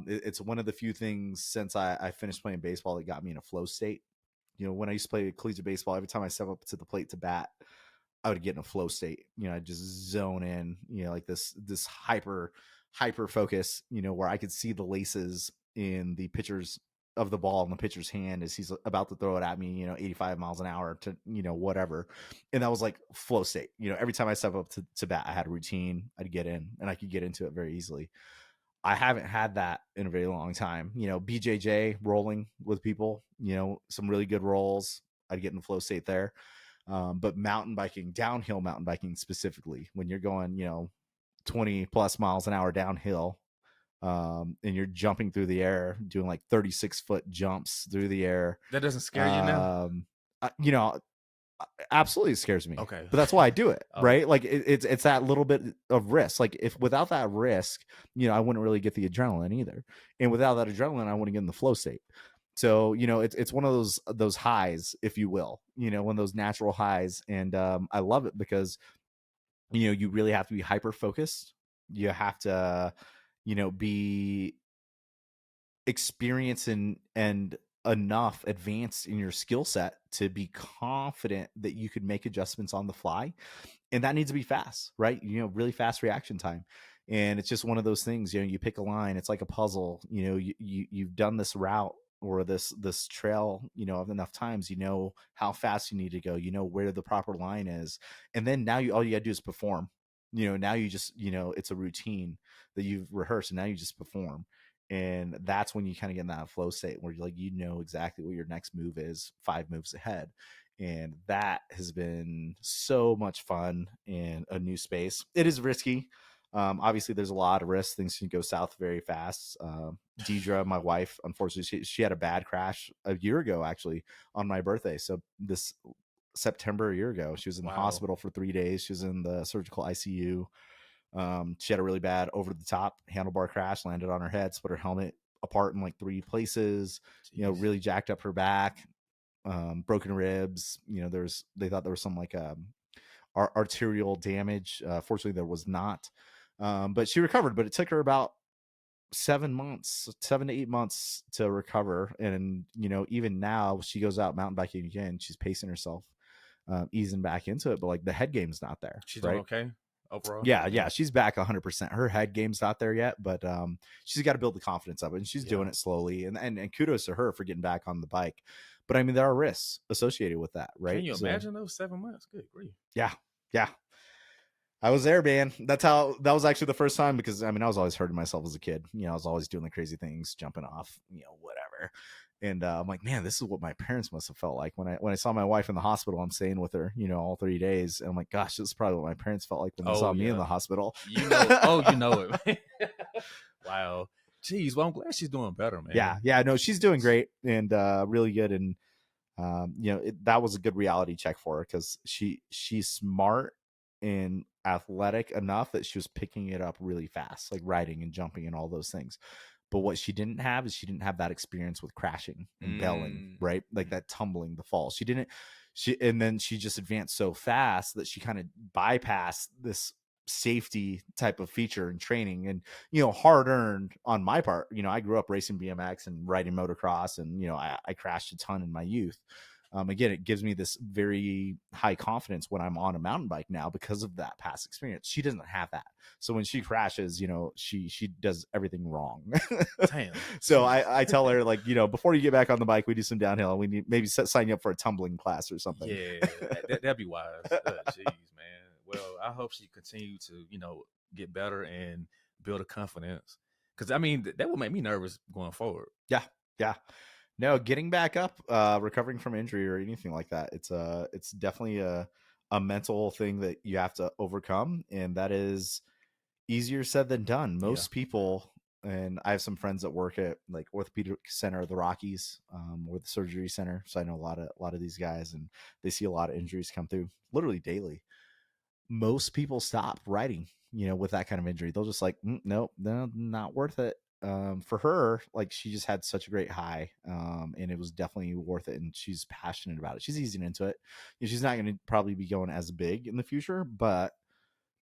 It's one of the few things since I finished playing baseball that got me in a flow state. When I used to play collegiate baseball, every time I step up to the plate to bat, I would get in a flow state. I'd just zone in, like this hyper focus, where I could see the laces in the pitcher's of the ball in the pitcher's hand as he's about to throw it at me, 85 miles an hour to, whatever. And that was like flow state. Every time I step up to bat, I had a routine. I'd get in and I could get into it very easily. I haven't had that in a very long time. BJJ, rolling with people, some really good rolls. I'd get in the flow state there. But mountain biking, downhill mountain biking specifically, when you're going, 20 plus miles an hour downhill, and you're jumping through the air, doing like 36-foot jumps through the air. That doesn't scare you now? You know, absolutely scares me. Okay. But that's why I do it, Oh. right? Like it's that little bit of risk. Like if without that risk, I wouldn't really get the adrenaline either. And without that adrenaline, I wouldn't get in the flow state. So, it's one of those highs, if you will, one of those natural highs. And I love it because, you really have to be hyper focused. You have to, be experienced and enough advanced in your skill set to be confident that you could make adjustments on the fly. And that needs to be fast, right? Really fast reaction time. And it's just one of those things, you pick a line, it's like a puzzle. You've done this route or this trail, enough times, how fast you need to go, where the proper line is. And then now all you gotta do is perform. Now you just, it's a routine that you've rehearsed, and now you just perform. And that's when you kind of get in that flow state where you're like, exactly what your next move is 5 moves ahead. And that has been so much fun in a new space. It is risky. Obviously, there's a lot of risks. Things can go south very fast. Deidre, my wife, unfortunately, she had a bad crash a year ago, actually, on my birthday. So this September a year ago, she was in the hospital for 3 days. She was in the surgical ICU. She had a really bad over the top handlebar crash, landed on her head, split her helmet apart in like 3 places. Jeez. Really jacked up her back. Broken ribs. They thought there was some like arterial damage. Fortunately, there was not. But she recovered. But it took her about 7 to 8 months to recover. And even now, she goes out mountain biking again. She's pacing herself, easing back into it. But like the head game's not there. She's doing right? okay overall? Yeah, she's back 100%. Her head game's not there yet, but she's got to build the confidence of it, and she's doing it slowly. And kudos to her for getting back on the bike. But I mean, there are risks associated with that, right? Can you imagine those 7 months? Good grief. Yeah. I was there, man. That was actually the first time, because I mean, I was always hurting myself as a kid. I was always doing the crazy things, jumping off, whatever. And I'm like, man, this is what my parents must have felt like when I saw my wife in the hospital. I'm staying with her, all 3 days. And I'm like, gosh, this is probably what my parents felt like when they Oh saw me in yeah, the hospital. you know it, man. Wow. Jeez, well, I'm glad she's doing better, Yeah, man. yeah, no, she's doing great and really good. And that was a good reality check for her because she's smart and athletic enough that she was picking it up really fast, like riding and jumping and all those things. But what she didn't have is she didn't have that experience with crashing and bailing, Mm, right? Like mm. that tumbling, the fall. And then she just advanced so fast that she kind of bypassed this safety type of feature and training and hard earned on my part. I grew up racing BMX and riding motocross, and I crashed a ton in my youth. Again, it gives me this very high confidence when I'm on a mountain bike now because of that past experience. She doesn't have that, so when she crashes, she does everything wrong. Damn. So Jeez. I tell her, like, before you get back on the bike, we do some downhill. We need maybe sign you up for a tumbling class or something. Yeah, that'd be wise. Jeez, man. Well, I hope she continue to, get better and build a confidence. Because I mean, that would make me nervous going forward. Yeah, yeah. No, getting back up, recovering from injury or anything like that, it's definitely a mental thing that you have to overcome, and that is easier said than done. Yeah. Most people, and I have some friends that work at like orthopedic center of the Rockies, or the surgery center, so I know a lot of these guys, and they see a lot of injuries come through literally daily. Most people stop riding, with that kind of injury. They'll just like, nope, no, not worth it. For her, like, she just had such a great high, and it was definitely worth it. And she's passionate about it. She's easing into it. She's not going to probably be going as big in the future, but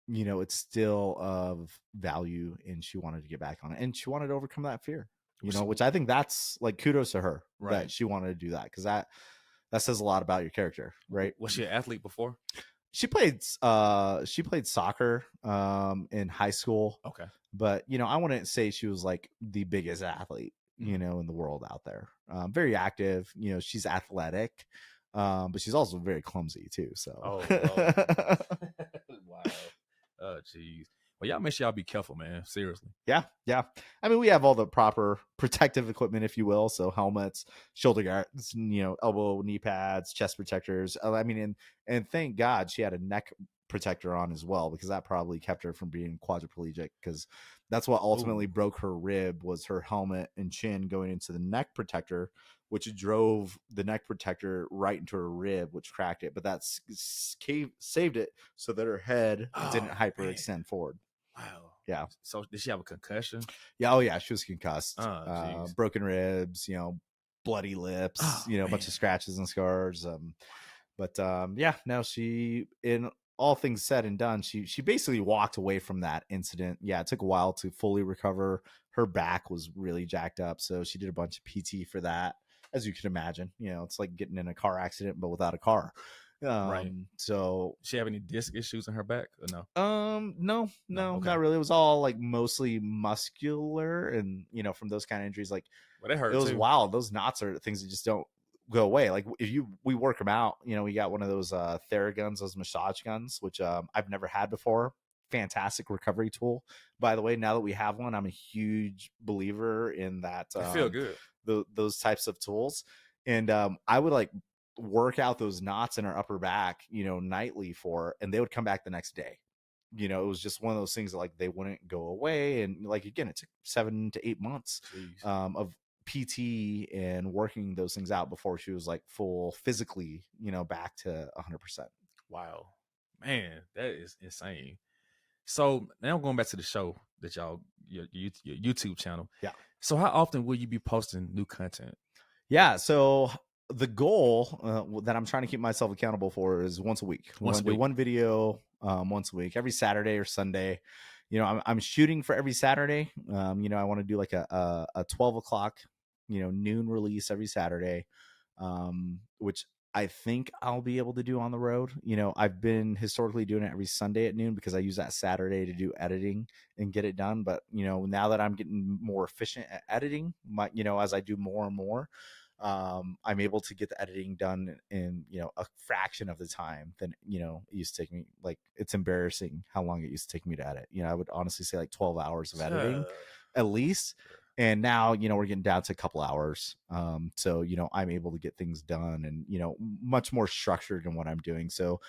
it's still of value, and she wanted to get back on it, and she wanted to overcome that fear. Was she Which I think that's like kudos to her that right? she wanted to do that, because that says a lot about your character, right? Was she an athlete before? She played soccer in high school, Okay. but I wouldn't say she was like the biggest athlete Mm. in the world out there. Very active, she's athletic, but she's also very clumsy too, so Oh Lord. Wow. Oh jeez. Well, y'all make sure y'all be careful, man. Seriously. yeah, yeah. I mean, we have all the proper protective equipment, if you will. So helmets, shoulder guards, elbow, knee pads, chest protectors. I mean, and thank God she had a neck protector on as well, because that probably kept her from being quadriplegic, because that's what ultimately Ooh. broke her rib, was her helmet and chin going into the neck protector, which drove the neck protector right into her rib, which cracked it. But that's saved it so that her head didn't Oh man. hyperextend forward. Wow. Yeah. So did she have a concussion? Yeah, oh yeah, she was concussed, Oh jeez. broken ribs, bloody lips, Oh a bunch man. of scratches and scars. But yeah, no, she, in all things said and done, she basically walked away from that incident. Yeah, it took a while to fully recover. Her back was really jacked up, so she did a bunch of PT for that. As you can imagine, it's like getting in a car accident but without a car. Right. So Does she have any disc issues in her back or no? no, No. no, Okay. not really. It was all like mostly muscular, and from those kind of injuries, like, Well, that it hurt was too. wild. Those knots are things that just don't go away. Like, if we work them out, we got one of those Theraguns, those massage guns, which I've never had before. Fantastic recovery tool, by the way. Now that we have one, I'm a huge believer in that. It feel good. Those types of tools, and I would like work out those knots in our upper back, nightly and they would come back the next day. It was just one of those things that, like, they wouldn't go away. And, like, again, it took 7 to 8 months Jeez. of PT and working those things out before she was like full physically, back to 100%. Wow. Man, that is insane. So now going back to the show that your YouTube channel. Yeah. So how often will you be posting new content? Yeah. So the goal that I'm trying to keep myself accountable for is once a week. We Once want a to do week. one video once a week, every Saturday or Sunday. I'm shooting for every Saturday. I want to do like a 12 o'clock, noon release every Saturday, which I think I'll be able to do on the road. I've been historically doing it every Sunday at noon because I use that Saturday to do editing and get it done. But, now that I'm getting more efficient at editing, as I do more and more, I'm able to get the editing done in, a fraction of the time than, it used to take me. Like, it's embarrassing how long it used to take me to edit. I would honestly say like 12 hours of editing at least. And now, we're getting down to a couple hours. So, I'm able to get things done and, much more structured in what I'm doing. So,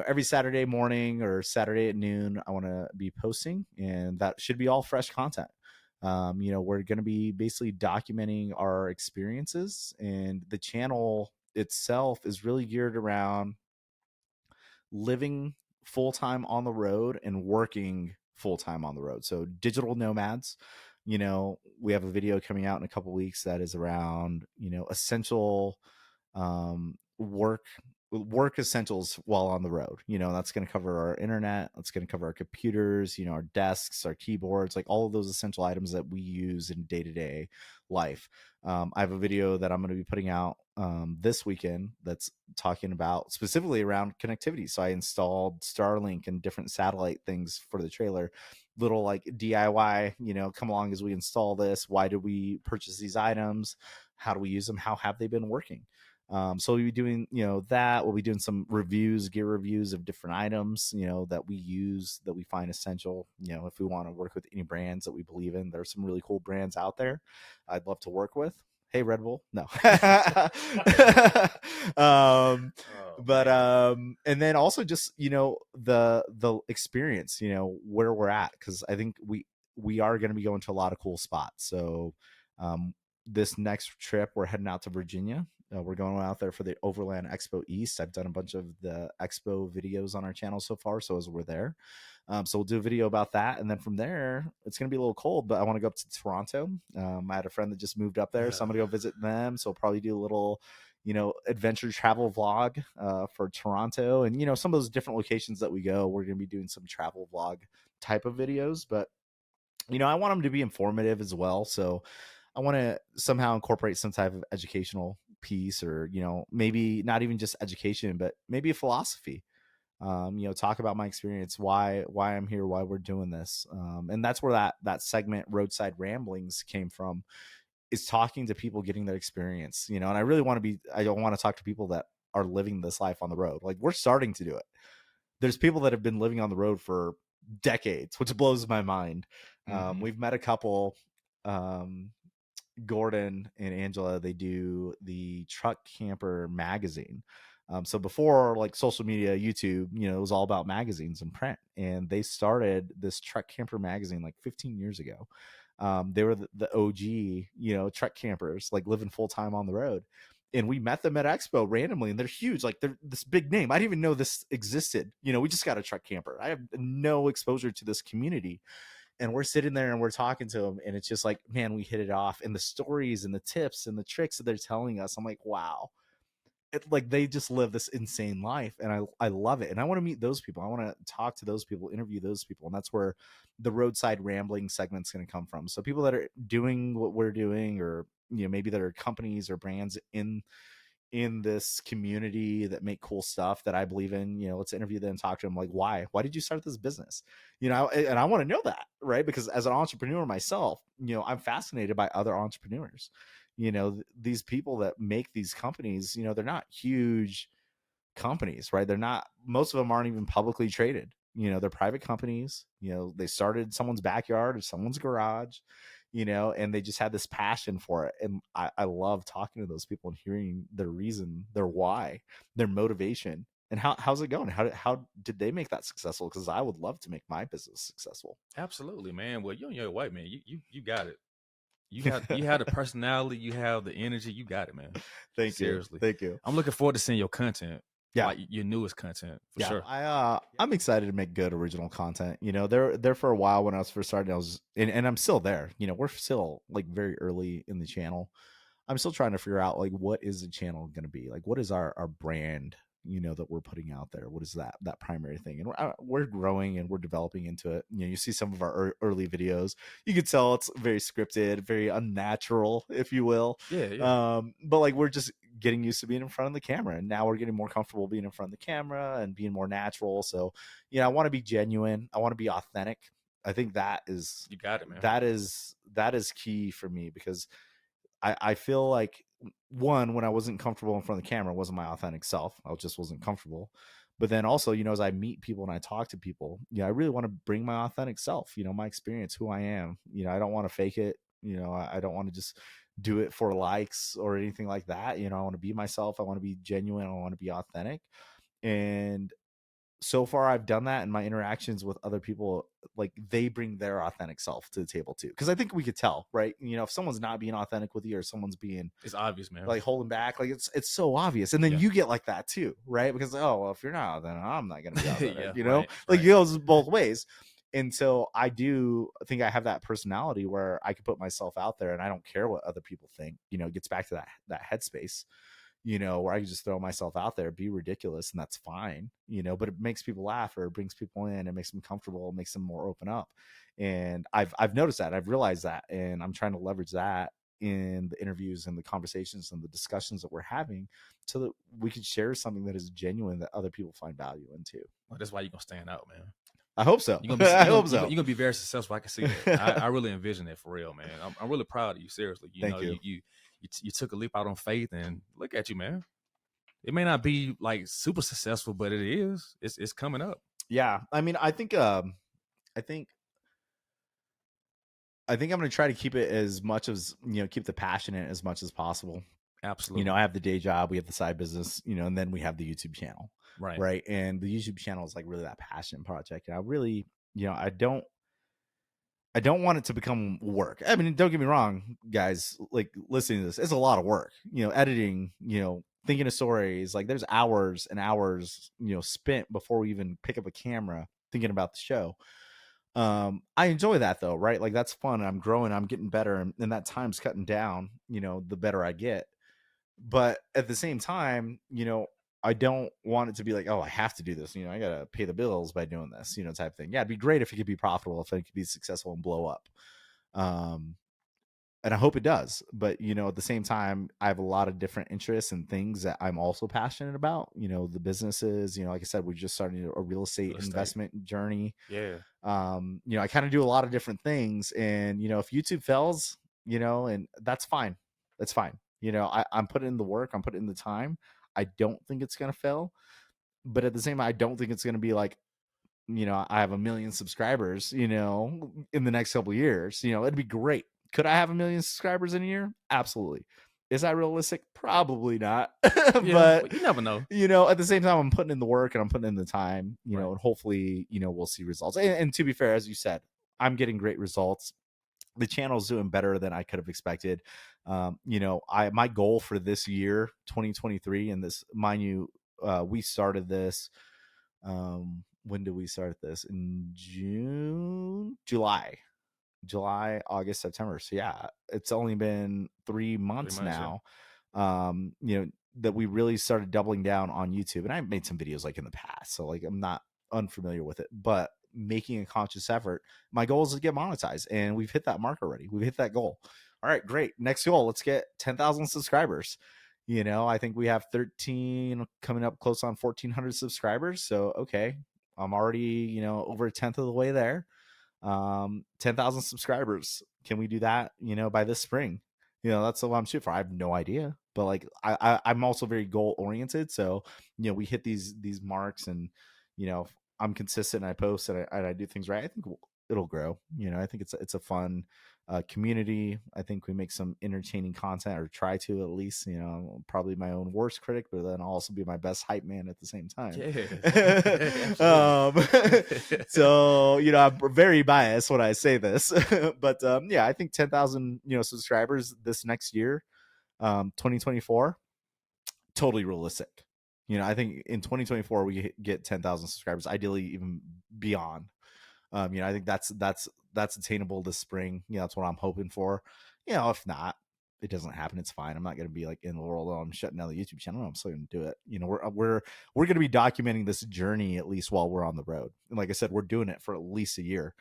every Saturday morning or Saturday at noon, I want to be posting, and that should be all fresh content. We're going to be basically documenting our experiences, and the channel itself is really geared around living full time on the road and working full time on the road. So digital nomads, we have a video coming out in a couple weeks that is around, essential work essentials while on the road. That's going to cover our internet, that's going to cover our computers, our desks, our keyboards, like all of those essential items that we use in day-to-day life. I have a video that I'm going to be putting out this weekend that's talking about specifically around connectivity. So I installed Starlink and different satellite things for the trailer. Little like DIY, come along as we install this. Why did we purchase these items? How do we use them? How have they been working? So we'll be doing, that. We'll be doing some reviews, gear reviews of different items, that we use, that we find essential. If we want to work with any brands that we believe in, there's some really cool brands out there I'd love to work with. Hey, Red Bull. No. Oh But man. and then also just, the experience, where we're at, because I think we are going to be going to a lot of cool spots. So this next trip, we're heading out to Virginia. We're going out there for the Overland Expo East. I've done a bunch of the expo videos on our channel so far. So as we're there, so we'll do a video about that. And then from there, it's going to be a little cold, but I want to go up to Toronto. I had a friend that just moved up there, so I'm going to go visit them. So I'll probably do a little, adventure travel vlog for Toronto. And, some of those different locations that we go, we're going to be doing some travel vlog type of videos. But, I want them to be informative as well. So I want to somehow incorporate some type of educational piece, or, maybe not even just education, but maybe a philosophy. Talk about my experience, why I'm here, why we're doing this. And that's where that segment, Roadside Ramblings, came from, is talking to people, getting their experience. And I don't want to talk to people that are living this life on the road. Like, we're starting to do it. There's people that have been living on the road for decades, which blows my mind. Mm-hmm. We've met a couple, um, Gordon and Angela. They do the Truck Camper magazine. So before, like, social media, YouTube, it was all about magazines and print. And they started this Truck Camper magazine like 15 years ago. They were the OG, truck campers, like living full time on the road. And we met them at Expo randomly, and they're huge. Like, they're this big name. I didn't even know this existed. We just got a truck camper. I have no exposure to this community, and we're sitting there and we're talking to them, and it's just like, man, we hit it off. And the stories and the tips and the tricks that they're telling us, I'm like, wow. Like, they just live this insane life, and I love it. And I want to meet those people. I want to talk to those people, interview those people. And that's where the Roadside Rambling segment's going to come from. So people that are doing what we're doing, or, maybe that are companies or brands in this community that make cool stuff that I believe in, let's interview them, talk to them, like, why did you start this business? And I want to know that, right? Because as an entrepreneur myself, I'm fascinated by other entrepreneurs. These people that make these companies, they're not huge companies, right? They're not, most of them aren't even publicly traded. They're private companies. They started someone's backyard or someone's garage, and they just had this passion for it. And I love talking to those people and hearing their reason, their why, their motivation, and how's it going? How did they make that successful? Because I would love to make my business successful. Absolutely, man. Well, you and your white man, you got it. You have the personality, you have the energy, you got it, man. Thank you. Seriously. Thank you. I'm looking forward to seeing your content, Yeah. like your newest content for Yeah, sure. I'm excited to make good original content. There for a while when I was first starting, and I'm still there. We're still like very early in the channel. I'm still trying to figure out, like, what is the channel going to be? Like, what is our brand, that we're putting out there? What is that primary thing? And we're growing and we're developing into it. You see some of our early videos, you could tell it's very scripted, very unnatural, if you will. Yeah, yeah. But like, we're just getting used to being in front of the camera, and now we're getting more comfortable being in front of the camera and being more natural. So, I want to be genuine. I want to be authentic. I think that is You got it, man. that is key for me, because I feel like, one, when I wasn't comfortable in front of the camera, wasn't my authentic self. I just wasn't comfortable. But then also, as I meet people and I talk to people, I really want to bring my authentic self, my experience, who I am. I don't want to fake it. I don't want to just do it for likes or anything like that. I want to be myself. I want to be genuine. I want to be authentic. And so far I've done that in my interactions with other people. Like, they bring their authentic self to the table too, because I think we could tell, right? If someone's not being authentic with you, or someone's being It's obvious, man. like holding back, like it's so obvious. And then Yeah. you get like that too, right? Because, oh well, if you're not, then I'm not gonna be authentic. Yeah, right, Like, right. it goes both ways. And so I do think I have that personality where I can put myself out there and I don't care what other people think. It gets back to that headspace, where I can just throw myself out there, be ridiculous, and that's fine, but it makes people laugh, or it brings people in, it makes them comfortable, it makes them more open up. And I've noticed that, I've realized that, and I'm trying to leverage that in the interviews and the conversations and the discussions that we're having, so that we can share something that is genuine that other people find value in too. Well, that's why you're gonna stand out, man. I hope so. You're gonna be I you're hope gonna, you're so. gonna, you're gonna be very successful. I can see that. I really envision it for real, man. I'm really proud of you. Seriously, Thank you. You took a leap out on faith, and look at you, man. It may not be like super successful, but it is. It's coming up. Yeah, I mean, I think I'm going to try to keep it as much as, keep the passion in it as much as possible. Absolutely. I have the day job, we have the side business, and then we have the YouTube channel. Right. Right. And the YouTube channel is like really that passion project. And I really, I don't want it to become work. I mean, don't get me wrong, guys, like, listening to this, it's a lot of work, editing, thinking of stories. Like, there's hours and hours, spent before we even pick up a camera thinking about the show. I enjoy that though, right? Like, that's fun. I'm growing, I'm getting better, and that time's cutting down, the better I get. But at the same time, I don't want it to be like, oh, I have to do this. I gotta pay the bills by doing this, type thing. Yeah, it'd be great if it could be profitable, if it could be successful and blow up. Um, and I hope it does. But at the same time, I have a lot of different interests and things that I'm also passionate about. The businesses, like I said, we're just starting a real estate investment journey. Yeah. I kind of do a lot of different things. And if YouTube fails, and that's fine. That's fine. I'm putting in the work, I'm putting in the time. I don't think it's gonna fail. But at the same time, I don't think it's gonna be like, I have 1 million subscribers, in the next couple of years. It'd be great. Could I have 1 million subscribers in a year? Absolutely. Is that realistic? Probably not. Yeah, But but you never know. at the same time, I'm putting in the work and I'm putting in the time, Right. and hopefully, we'll see results. And to be fair, as you said, I'm getting great results. The channel's doing better than I could have expected. My goal for this year, 2023, and this, mind you, we started this. When did we start this? In June, July, August, September. So yeah, it's only been 3 months 3 months, yeah. now. That we really started doubling down on YouTube. And I made some videos like in the past, so like I'm not unfamiliar with it, but making a conscious effort. My goal is to get monetized, and we've hit that mark already. We've hit that goal. All right, great. Next goal, let's get 10,000 subscribers. I think we have 13, coming up close on 1,400 subscribers. So okay, I'm already, over a tenth of the way there. 10,000 subscribers. Can we do that, by this spring? That's what I'm shooting for. I have no idea, but like, I'm also very goal oriented. So, we hit these marks, and, if I'm consistent and I post and I do things right, I think it'll grow. I think it's a fun community. I think we make some entertaining content, or try to, at least. Probably my own worst critic, but then I'll also be my best hype man at the same time. Yeah. Absolutely. So I'm very biased when I say this, but yeah, I think 10,000 subscribers this next year, 2024, totally realistic. I think in 2024 we get 10,000 subscribers, ideally even beyond. I think that's attainable this spring. That's what I'm hoping for. If not, it doesn't happen, it's fine. I'm not going to be like in the world, oh, I'm shutting down the YouTube channel. I'm still going to do it. We're going to be documenting this journey at least while we're on the road. And like I said, we're doing it for at least a year.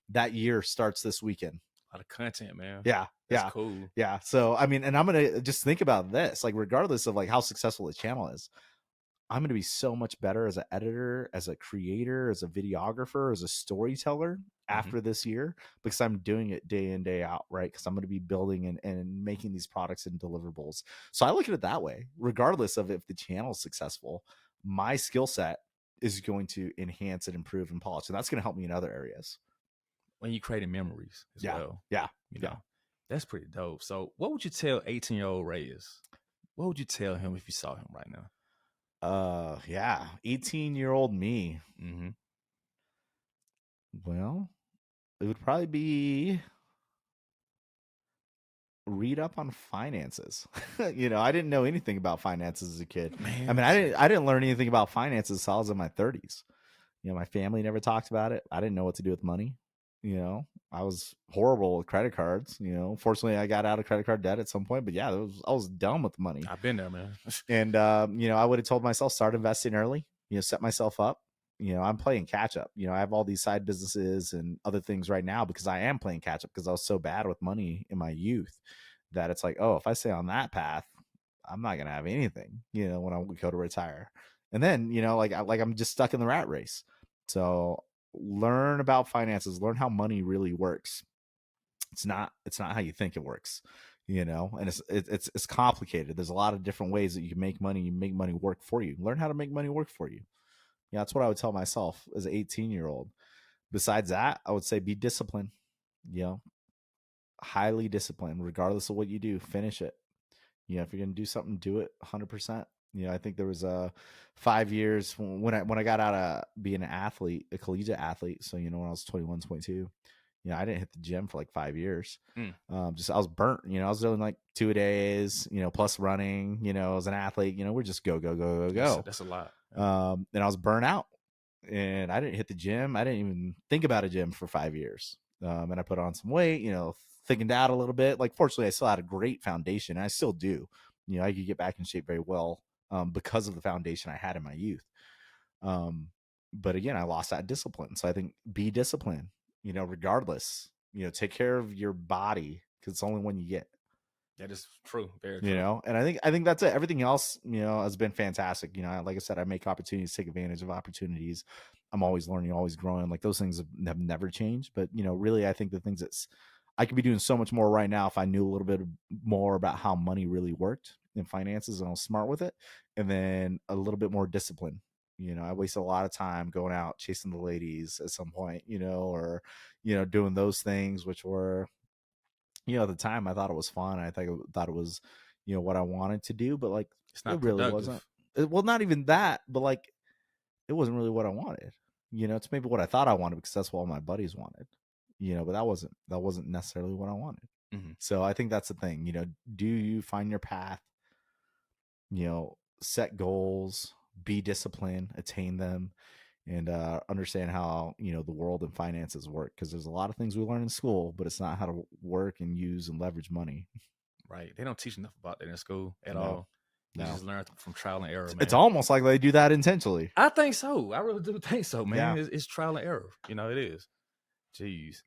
That year starts this weekend. A lot of content, man. Yeah. That's Yeah. cool. Yeah. So, I mean, and I'm going to just think about this, like, regardless of like how successful the channel is, I'm going to be so much better as an editor, as a creator, as a videographer, as a storyteller after this year, because I'm doing it day in, day out, right? Because I'm going to be building and making these products and deliverables. So I look at it that way. Regardless of if the channel is successful, my skill set is going to enhance and improve and polish. And that's going to help me in other areas. When you creating memories as well. Yeah. You Yeah. know. That's pretty dope. So, what would you tell 18-year-old Reyes? What would you tell him if you saw him right now? Yeah, 18-year-old me. Mm-hmm. Well, it would probably be read up on finances. I didn't know anything about finances as a kid. I Man, mean, shit. I didn't learn anything about finances until I was in my 30s. My family never talked about it. I didn't know what to do with money. I was horrible with credit cards. Fortunately, I got out of credit card debt at some point. But yeah, I was dumb with money. I've been there, man. And I would have told myself start investing early. Set myself up. I'm playing catch up. I have all these side businesses and other things right now because I am playing catch up because I was so bad with money in my youth that it's like, oh, if I stay on that path, I'm not gonna have anything. When I go to retire, and then like I'm just stuck in the rat race. So learn about finances. Learn how money really works. It's not how you think it works. And it's complicated. There's a lot of different ways that you can make money. You make money work for you. Learn how to make money work for you. Yeah, that's what I would tell myself as an 18-year-old. Besides that, I would say be disciplined. You know, highly disciplined, regardless of what you do. Finish it. If you're gonna do something, do it 100%. I think there was 5 years when I got out of being an athlete, a collegiate athlete. So when I was 21, 22, I didn't hit the gym for like 5 years. Mm. Just I was burnt. I was doing like 2 days. Plus running. As an athlete, we're just go go go go go. That's a lot. And I was burnt out, and I didn't hit the gym. I didn't even think about a gym for 5 years. And I put on some weight. Thickened out a little bit. Like, fortunately, I still had a great foundation. And I still do. I could get back in shape very well because of the foundation I had in my youth. But again, I lost that discipline. So I think be disciplined, regardless. Take care of your body because it's the only one you get. That is true. Very true. And I think that's it. Everything else, has been fantastic. Like I said, I make opportunities, take advantage of opportunities. I'm always learning, always growing. Like, those things have never changed. But really, I think the things I could be doing so much more right now if I knew a little bit more about how money really worked in finances and I was smart with it, and then a little bit more discipline. I wasted a lot of time going out chasing the ladies at some point, or doing those things, which were, at the time I thought it was fun. Thought it was, what I wanted to do, but like, It's it not really wasn't. productive. Well, not even that, but like, it wasn't really what I wanted. It's maybe what I thought I wanted because that's what all my buddies wanted. But that wasn't necessarily what I wanted. Mm-hmm. So I think that's the thing. Do you find your path? Set goals, be disciplined, attain them, and understand how the world and finances work. Because there's a lot of things we learn in school, but it's not how to work and use and leverage money. Right. They don't teach enough about that in school at No, all. You no. just learn from trial and error, It's man. almost like they do that intentionally. I think so. I really do think so, Yeah. man. It's trial and error. It is. Jeez.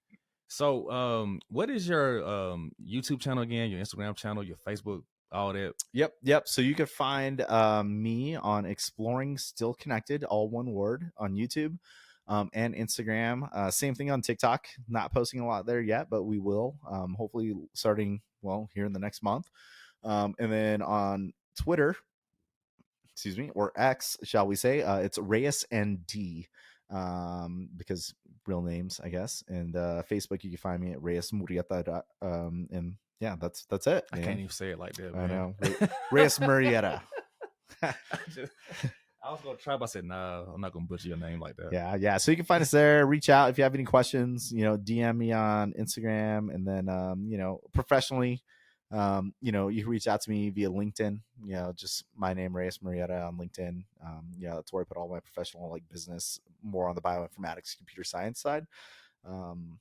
So, what is your YouTube channel again? Your Instagram channel, your Facebook, all that? Yep. So you can find me on Exploring Still Connected, all one word, on YouTube and Instagram. Same thing on TikTok. Not posting a lot there yet, but we will. Hopefully, starting here in the next month. And then on Twitter, excuse me, or X, shall we say, it's Reyes and D, because real names, I guess. And Facebook, you can find me at Reyes Murrieta. And yeah, that's it, I man. can't even say it like that, I man. know. Reyes Murrieta. I was gonna try, but I said, "No, I'm not gonna butcher your name like that." Yeah. So you can find us there. Reach out if you have any questions. DM me on Instagram, and then professionally, you can reach out to me via LinkedIn. Just my name, Reyes Murrieta, on LinkedIn. That's where I put all my professional business, more on the bioinformatics, computer science side. Um,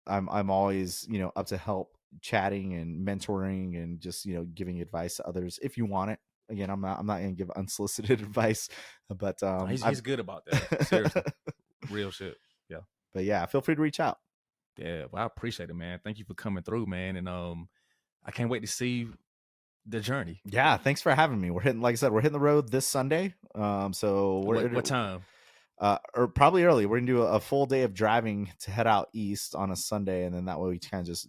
I'm always up to help chatting and mentoring and just giving advice to others if you want it. Again, I'm not going to give unsolicited advice, but No, he's I'm he's good about that. Seriously, real shit. Yeah, but yeah, feel free to reach out. yeah. Well, I appreciate it, man. Thank you for coming through, man. And I can't wait to see the journey. Yeah, thanks for having me. Like I said, we're hitting the road this Sunday. So What time? or probably early. We're gonna do a full day of driving to head out east on a Sunday, and then that way we kind of just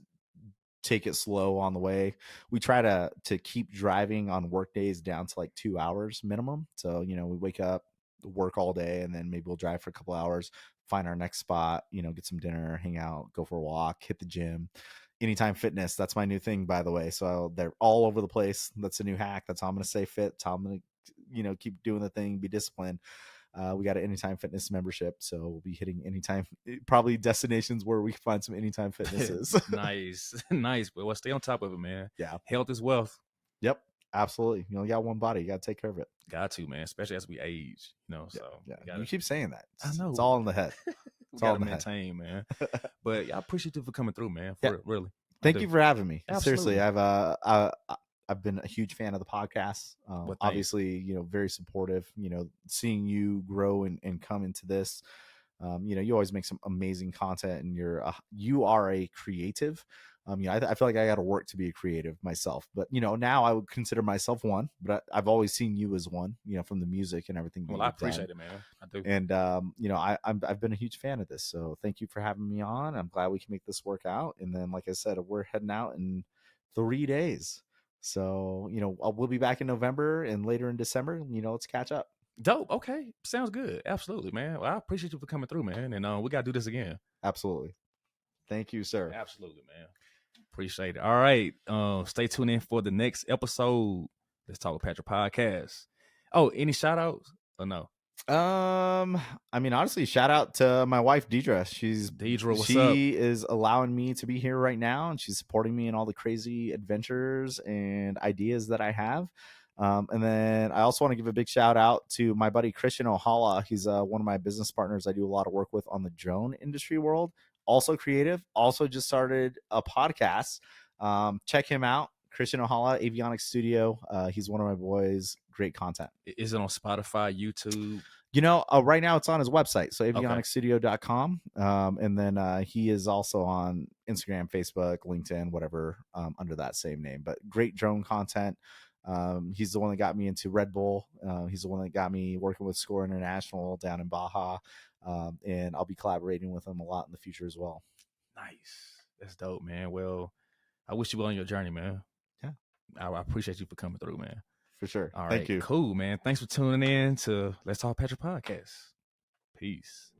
take it slow on the way. We try to keep driving on work days down to like 2 hours minimum. So we wake up, work all day, and then maybe we'll drive for a couple hours, find our next spot, get some dinner, hang out, go for a walk, hit the gym, Anytime Fitness. That's my new thing, by the way. So they're all over the place. That's a new hack. That's how I'm going to stay fit. That's how I'm going to, keep doing the thing, be disciplined. We got an Anytime Fitness membership, so we'll be hitting anytime, probably destinations where we can find some Anytime Fitnesses. Nice, nice. But well, stay on top of it, man. Yeah. Health is wealth. Yep. Absolutely. You got one body. You got to take care of it. Got to, man. Especially as we age, Yeah. So Yeah. gotta, You keep saying that. I It's know. all in the head. We It's all gotta in the head. maintain, man. But I appreciate you for coming through, man. Yeah. Really. Thank you for having me. Absolutely. Seriously, I've been a huge fan of the podcast. Well, thanks. Obviously, very supportive. Seeing you grow and come into this. You always make some amazing content, and you are a creative. I feel like I got to work to be a creative myself, but now I would consider myself one. But I've always seen you as one. From the music and everything. Well, I appreciate it, man. I do. And I've been a huge fan of this, so thank you for having me on. I'm glad we can make this work out. And then, like I said, we're heading out in 3 days, so we'll be back in November and later in December. Let's catch up. Dope. Okay, sounds good. Absolutely, man. Well, I appreciate you for coming through, man. And we gotta do this again. Absolutely. Thank you, sir. Absolutely, man. Appreciate it. All right. Stay tuned in for the next episode. Let's Talk with Patrick podcast. Oh, any shout outs or no? Honestly, shout out to my wife Deidre. Deidre, what's up? She is allowing me to be here right now, and she's supporting me in all the crazy adventures and ideas that I have. And then I also want to give a big shout out to my buddy Christian Ohala. He's one of my business partners. I do a lot of work with on the drone industry world. Also creative. Also just started a podcast. Check him out. Christian Ohala, Avionics Studio. He's one of my boys. Great content. Is it on Spotify, YouTube? Right now it's on his website, so avionicsstudio.com. And then he is also on Instagram, Facebook, LinkedIn, whatever, under that same name. But great drone content. He's the one that got me into Red Bull. He's the one that got me working with Score International down in Baja. And I'll be collaborating with him a lot in the future as well. Nice. That's dope, man. Well, I wish you well on your journey, man. Yeah. I appreciate you for coming through, man. For sure. All right. Thank you. Cool, man. Thanks for tuning in to Let's Talk Patrick podcast. Peace.